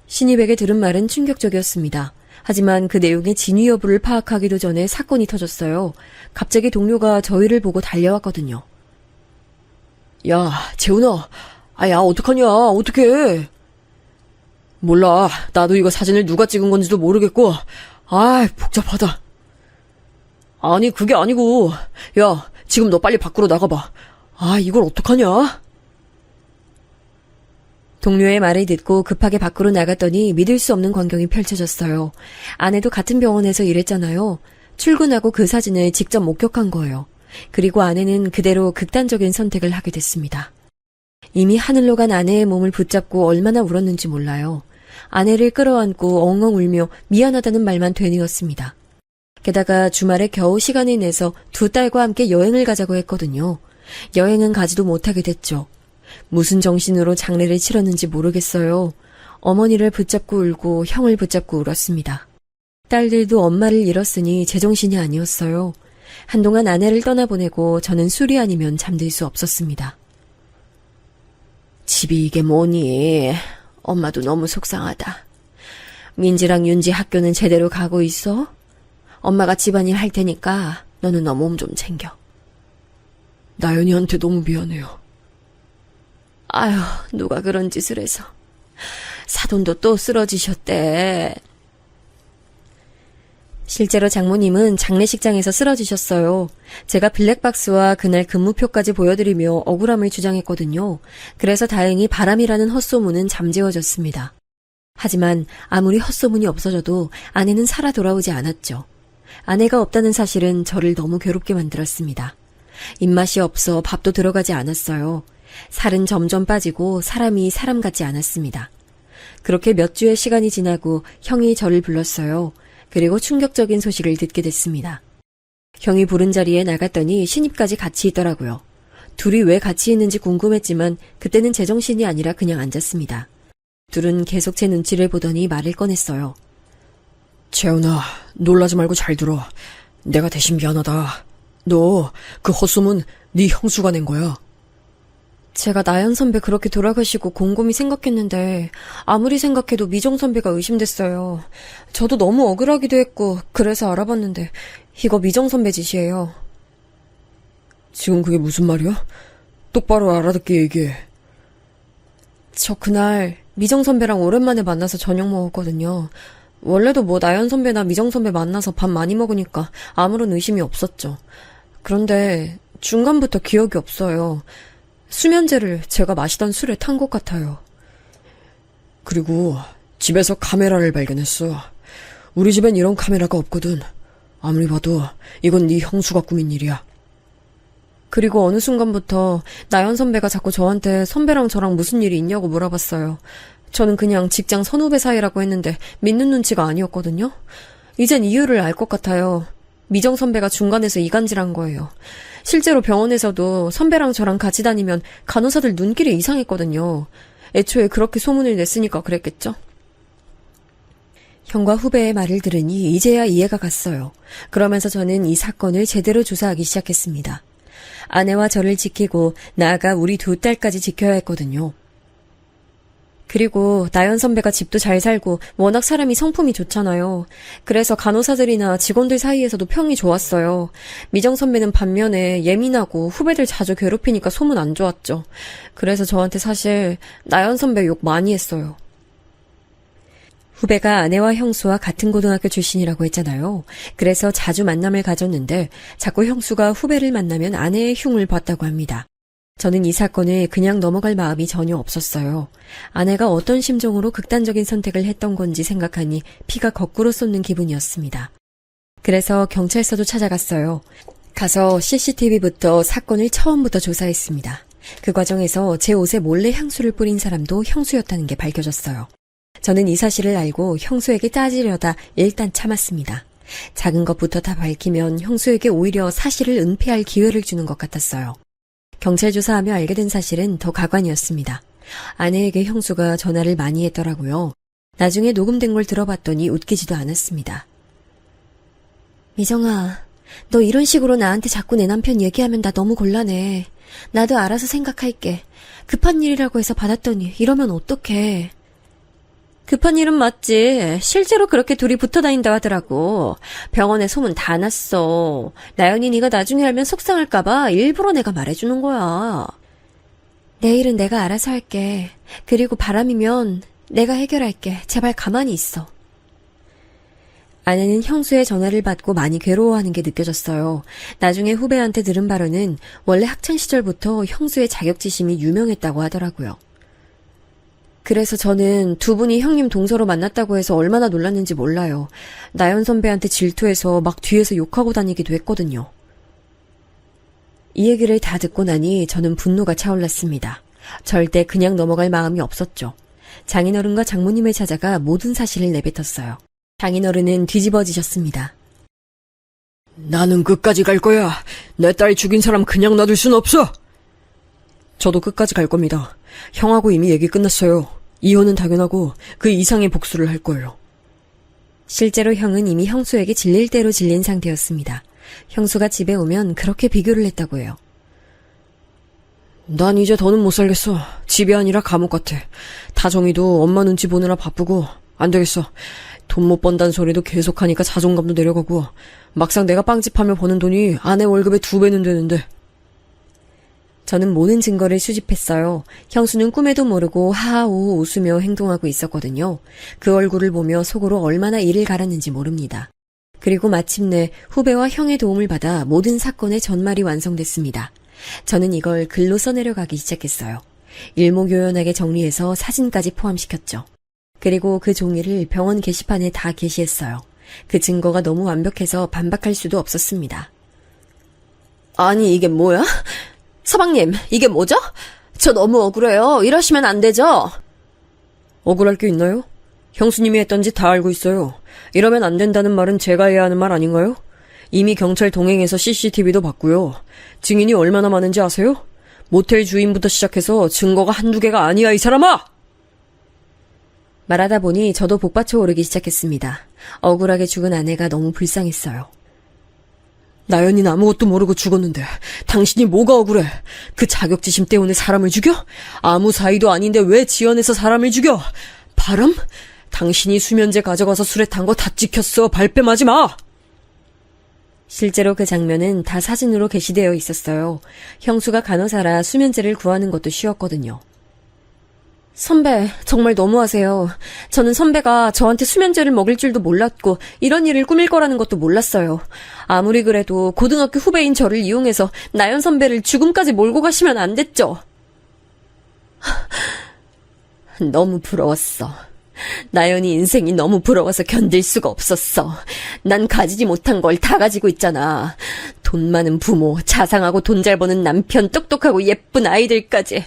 신입에게 들은 말은 충격적이었습니다. 하지만 그 내용의 진위 여부를 파악하기도 전에 사건이 터졌어요. 갑자기 동료가 저희를 보고 달려왔거든요. 야, 재훈아. 야, 어떡하냐, 어떡해. 몰라. 나도 이거 사진을 누가 찍은 건지도 모르겠고. 복잡하다. 아니, 그게 아니고. 야, 지금 너 빨리 밖으로 나가봐. 이걸 어떡하냐? 동료의 말을 듣고 급하게 밖으로 나갔더니 믿을 수 없는 광경이 펼쳐졌어요. 아내도 같은 병원에서 일했잖아요. 출근하고 그 사진을 직접 목격한 거예요. 그리고 아내는 그대로 극단적인 선택을 하게 됐습니다. 이미 하늘로 간 아내의 몸을 붙잡고 얼마나 울었는지 몰라요. 아내를 끌어안고 엉엉 울며 미안하다는 말만 되뇌었습니다. 게다가 주말에 겨우 시간을 내서 두 딸과 함께 여행을 가자고 했거든요. 여행은 가지도 못하게 됐죠. 무슨 정신으로 장례를 치렀는지 모르겠어요. 어머니를 붙잡고 울고 형을 붙잡고 울었습니다. 딸들도 엄마를 잃었으니 제정신이 아니었어요. 한동안 아내를 떠나보내고 저는 술이 아니면 잠들 수 없었습니다. 집이 이게 뭐니? 엄마도 너무 속상하다. 민지랑 윤지 학교는 제대로 가고 있어? 엄마가 집안일 할 테니까 너는 너 몸 좀 챙겨. 나연이한테 너무 미안해요. 아휴, 누가 그런 짓을 해서. 사돈도 또 쓰러지셨대. 실제로 장모님은 장례식장에서 쓰러지셨어요. 제가 블랙박스와 그날 근무표까지 보여드리며 억울함을 주장했거든요. 그래서 다행히 바람이라는 헛소문은 잠재워졌습니다. 하지만 아무리 헛소문이 없어져도 아내는 살아 돌아오지 않았죠. 아내가 없다는 사실은 저를 너무 괴롭게 만들었습니다. 입맛이 없어 밥도 들어가지 않았어요. 살은 점점 빠지고 사람이 사람 같지 않았습니다. 그렇게 몇 주의 시간이 지나고 형이 저를 불렀어요. 그리고 충격적인 소식을 듣게 됐습니다. 형이 부른 자리에 나갔더니 신입까지 같이 있더라고요. 둘이 왜 같이 있는지 궁금했지만 그때는 제정신이 아니라 그냥 앉았습니다. 둘은 계속 제 눈치를 보더니 말을 꺼냈어요. 재훈아, 놀라지 말고 잘 들어. 내가 대신 미안하다. 너 그 헛소문 네 형수가 낸 거야. 제가 나연 선배 그렇게 돌아가시고 곰곰이 생각했는데 아무리 생각해도 미정 선배가 의심됐어요. 저도 너무 억울하기도 했고 그래서 알아봤는데 이거 미정 선배 짓이에요. 지금 그게 무슨 말이야? 똑바로 알아듣게 얘기해. 저 그날 미정 선배랑 오랜만에 만나서 저녁 먹었거든요. 원래도 뭐 나연 선배나 미정 선배 만나서 밥 많이 먹으니까 아무런 의심이 없었죠. 그런데 중간부터 기억이 없어요. 수면제를 제가 마시던 술에 탄 것 같아요. 그리고 집에서 카메라를 발견했어. 우리 집엔 이런 카메라가 없거든. 아무리 봐도 이건 네 형수가 꾸민 일이야. 그리고 어느 순간부터 나연 선배가 자꾸 저한테 선배랑 저랑 무슨 일이 있냐고 물어봤어요. 저는 그냥 직장 선후배 사이라고 했는데 믿는 눈치가 아니었거든요. 이젠 이유를 알 것 같아요. 미정 선배가 중간에서 이간질한 거예요. 실제로 병원에서도 선배랑 저랑 같이 다니면 간호사들 눈길이 이상했거든요. 애초에 그렇게 소문을 냈으니까 그랬겠죠? 형과 후배의 말을 들으니 이제야 이해가 갔어요. 그러면서 저는 이 사건을 제대로 조사하기 시작했습니다. 아내와 저를 지키고 나아가 우리 두 딸까지 지켜야 했거든요. 그리고 나연 선배가 집도 잘 살고 워낙 사람이 성품이 좋잖아요. 그래서 간호사들이나 직원들 사이에서도 평이 좋았어요. 미정 선배는 반면에 예민하고 후배들 자주 괴롭히니까 소문 안 좋았죠. 그래서 저한테 사실 나연 선배 욕 많이 했어요. 후배가 아내와 형수와 같은 고등학교 출신이라고 했잖아요. 그래서 자주 만남을 가졌는데 자꾸 형수가 후배를 만나면 아내의 흉을 봤다고 합니다. 저는 이 사건을 그냥 넘어갈 마음이 전혀 없었어요. 아내가 어떤 심정으로 극단적인 선택을 했던 건지 생각하니 피가 거꾸로 쏟는 기분이었습니다. 그래서 경찰서도 찾아갔어요. 가서 CCTV부터 사건을 처음부터 조사했습니다. 그 과정에서 제 옷에 몰래 향수를 뿌린 사람도 형수였다는 게 밝혀졌어요. 저는 이 사실을 알고 형수에게 따지려다 일단 참았습니다. 작은 것부터 다 밝히면 형수에게 오히려 사실을 은폐할 기회를 주는 것 같았어요. 경찰 조사하며 알게 된 사실은 더 가관이었습니다. 아내에게 형수가 전화를 많이 했더라고요. 나중에 녹음된 걸 들어봤더니 웃기지도 않았습니다. 미정아, 너 이런 식으로 나한테 자꾸 내 남편 얘기하면 나 너무 곤란해. 나도 알아서 생각할게. 급한 일이라고 해서 받았더니 이러면 어떡해. 급한 일은 맞지. 실제로 그렇게 둘이 붙어 다닌다 하더라고. 병원에 소문 다 났어. 나연이 네가 나중에 알면 속상할까봐 일부러 내가 말해주는 거야. 내일은 내가 알아서 할게. 그리고 바람이면 내가 해결할게. 제발 가만히 있어. 아내는 형수의 전화를 받고 많이 괴로워하는 게 느껴졌어요. 나중에 후배한테 들은 바로는 원래 학창시절부터 형수의 자격지심이 유명했다고 하더라고요. 그래서 저는 두 분이 형님 동서로 만났다고 해서 얼마나 놀랐는지 몰라요. 나연 선배한테 질투해서 막 뒤에서 욕하고 다니기도 했거든요. 이 얘기를 다 듣고 나니 저는 분노가 차올랐습니다. 절대 그냥 넘어갈 마음이 없었죠. 장인어른과 장모님을 찾아가 모든 사실을 내뱉었어요. 장인어른은 뒤집어지셨습니다. 나는 끝까지 갈 거야. 내 딸 죽인 사람 그냥 놔둘 순 없어. 저도 끝까지 갈 겁니다. 형하고 이미 얘기 끝났어요. 이혼은 당연하고 그 이상의 복수를 할 거예요. 실제로 형은 이미 형수에게 질릴 대로 질린 상태였습니다. 형수가 집에 오면 그렇게 비교를 했다고 해요. 난 이제 더는 못 살겠어. 집이 아니라 감옥 같아. 다정이도 엄마 눈치 보느라 바쁘고 안 되겠어. 돈 못 번다는 소리도 계속하니까 자존감도 내려가고 막상 내가 빵집하며 버는 돈이 아내 월급의 2배는 되는데. 저는 모든 증거를 수집했어요. 형수는 꿈에도 모르고 하하오 웃으며 행동하고 있었거든요. 그 얼굴을 보며 속으로 얼마나 이를 갈았는지 모릅니다. 그리고 마침내 후배와 형의 도움을 받아 모든 사건의 전말이 완성됐습니다. 저는 이걸 글로 써내려가기 시작했어요. 일목요연하게 정리해서 사진까지 포함시켰죠. 그리고 그 종이를 병원 게시판에 다 게시했어요. 그 증거가 너무 완벽해서 반박할 수도 없었습니다. 아니, 이게 뭐야? 서방님, 이게 뭐죠? 저 너무 억울해요. 이러시면 안 되죠? 억울할 게 있나요? 형수님이 했던 짓 다 알고 있어요. 이러면 안 된다는 말은 제가 해야 하는 말 아닌가요? 이미 경찰 동행해서 CCTV도 봤고요. 증인이 얼마나 많은지 아세요? 모텔 주인부터 시작해서 증거가 한두 개가 아니야, 이 사람아! 말하다 보니 저도 복받쳐 오르기 시작했습니다. 억울하게 죽은 아내가 너무 불쌍했어요. 나연이는 아무것도 모르고 죽었는데 당신이 뭐가 억울해? 그 자격지심 때문에 사람을 죽여? 아무 사이도 아닌데 왜 지어내서 사람을 죽여? 바람? 당신이 수면제 가져가서 술에 탄 거 다 찍혔어. 발뺌하지 마! 실제로 그 장면은 다 사진으로 게시되어 있었어요. 형수가 간호사라 수면제를 구하는 것도 쉬웠거든요. 선배, 정말 너무하세요. 저는 선배가 저한테 수면제를 먹일 줄도 몰랐고 이런 일을 꾸밀 거라는 것도 몰랐어요. 아무리 그래도 고등학교 후배인 저를 이용해서 나연 선배를 죽음까지 몰고 가시면 안 됐죠. 너무 부러웠어. 나연이 인생이 너무 부러워서 견딜 수가 없었어. 난 가지지 못한 걸 다 가지고 있잖아. 돈 많은 부모, 자상하고 돈 잘 버는 남편, 똑똑하고 예쁜 아이들까지.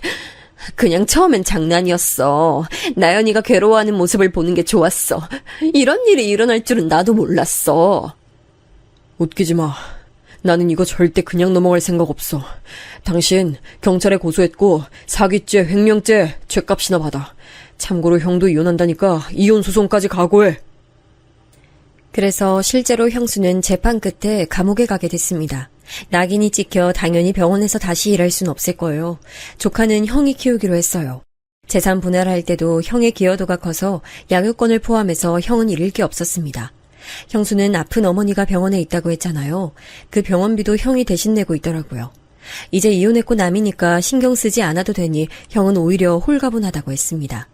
그냥 처음엔 장난이었어. 나연이가 괴로워하는 모습을 보는 게 좋았어. 이런 일이 일어날 줄은 나도 몰랐어. 웃기지 마. 나는 이거 절대 그냥 넘어갈 생각 없어. 당신 경찰에 고소했고 사기죄, 횡령죄 죗값이나 받아. 참고로 형도 이혼한다니까 이혼 소송까지 각오해. 그래서 실제로 형수는 재판 끝에 감옥에 가게 됐습니다. 낙인이 찍혀 당연히 병원에서 다시 일할 순 없을 거예요. 조카는 형이 키우기로 했어요. 재산 분할할 때도 형의 기여도가 커서 양육권을 포함해서 형은 잃을 게 없었습니다. 형수는 아픈 어머니가 병원에 있다고 했잖아요. 그 병원비도 형이 대신 내고 있더라고요. 이제 이혼했고 남이니까 신경 쓰지 않아도 되니 형은 오히려 홀가분하다고 했습니다.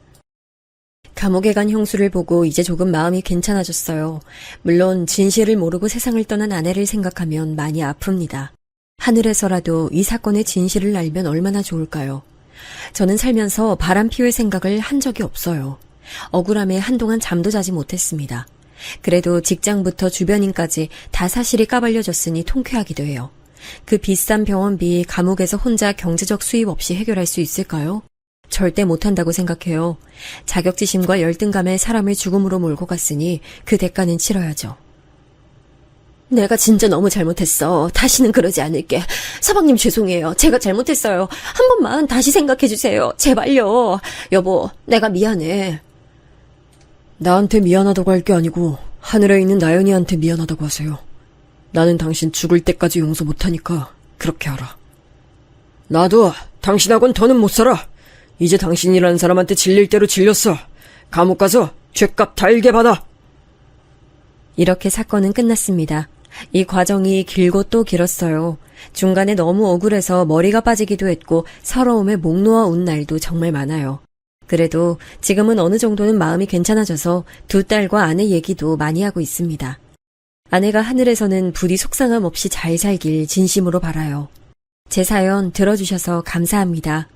감옥에 간 형수를 보고 이제 조금 마음이 괜찮아졌어요. 물론 진실을 모르고 세상을 떠난 아내를 생각하면 많이 아픕니다. 하늘에서라도 이 사건의 진실을 알면 얼마나 좋을까요? 저는 살면서 바람 피울 생각을 한 적이 없어요. 억울함에 한동안 잠도 자지 못했습니다. 그래도 직장부터 주변인까지 다 사실이 까발려졌으니 통쾌하기도 해요. 그 비싼 병원비 감옥에서 혼자 경제적 수입 없이 해결할 수 있을까요? 절대 못한다고 생각해요. 자격지심과 열등감에 사람을 죽음으로 몰고 갔으니 그 대가는 치러야죠. 내가 진짜 너무 잘못했어. 다시는 그러지 않을게. 서방님 죄송해요. 제가 잘못했어요. 한 번만 다시 생각해주세요. 제발요. 여보, 내가 미안해. 나한테 미안하다고 할 게 아니고 하늘에 있는 나연이한테 미안하다고 하세요. 나는 당신 죽을 때까지 용서 못하니까 그렇게 알아. 나도 당신하고는 더는 못 살아. 이제 당신이라는 사람한테 질릴 대로 질렸어. 감옥 가서 죗값 달게 받아. 이렇게 사건은 끝났습니다. 이 과정이 길고 또 길었어요. 중간에 너무 억울해서 머리가 빠지기도 했고 서러움에 목 놓아 운 날도 정말 많아요. 그래도 지금은 어느 정도는 마음이 괜찮아져서 두 딸과 아내 얘기도 많이 하고 있습니다. 아내가 하늘에서는 부디 속상함 없이 잘 살길 진심으로 바라요. 제 사연 들어주셔서 감사합니다.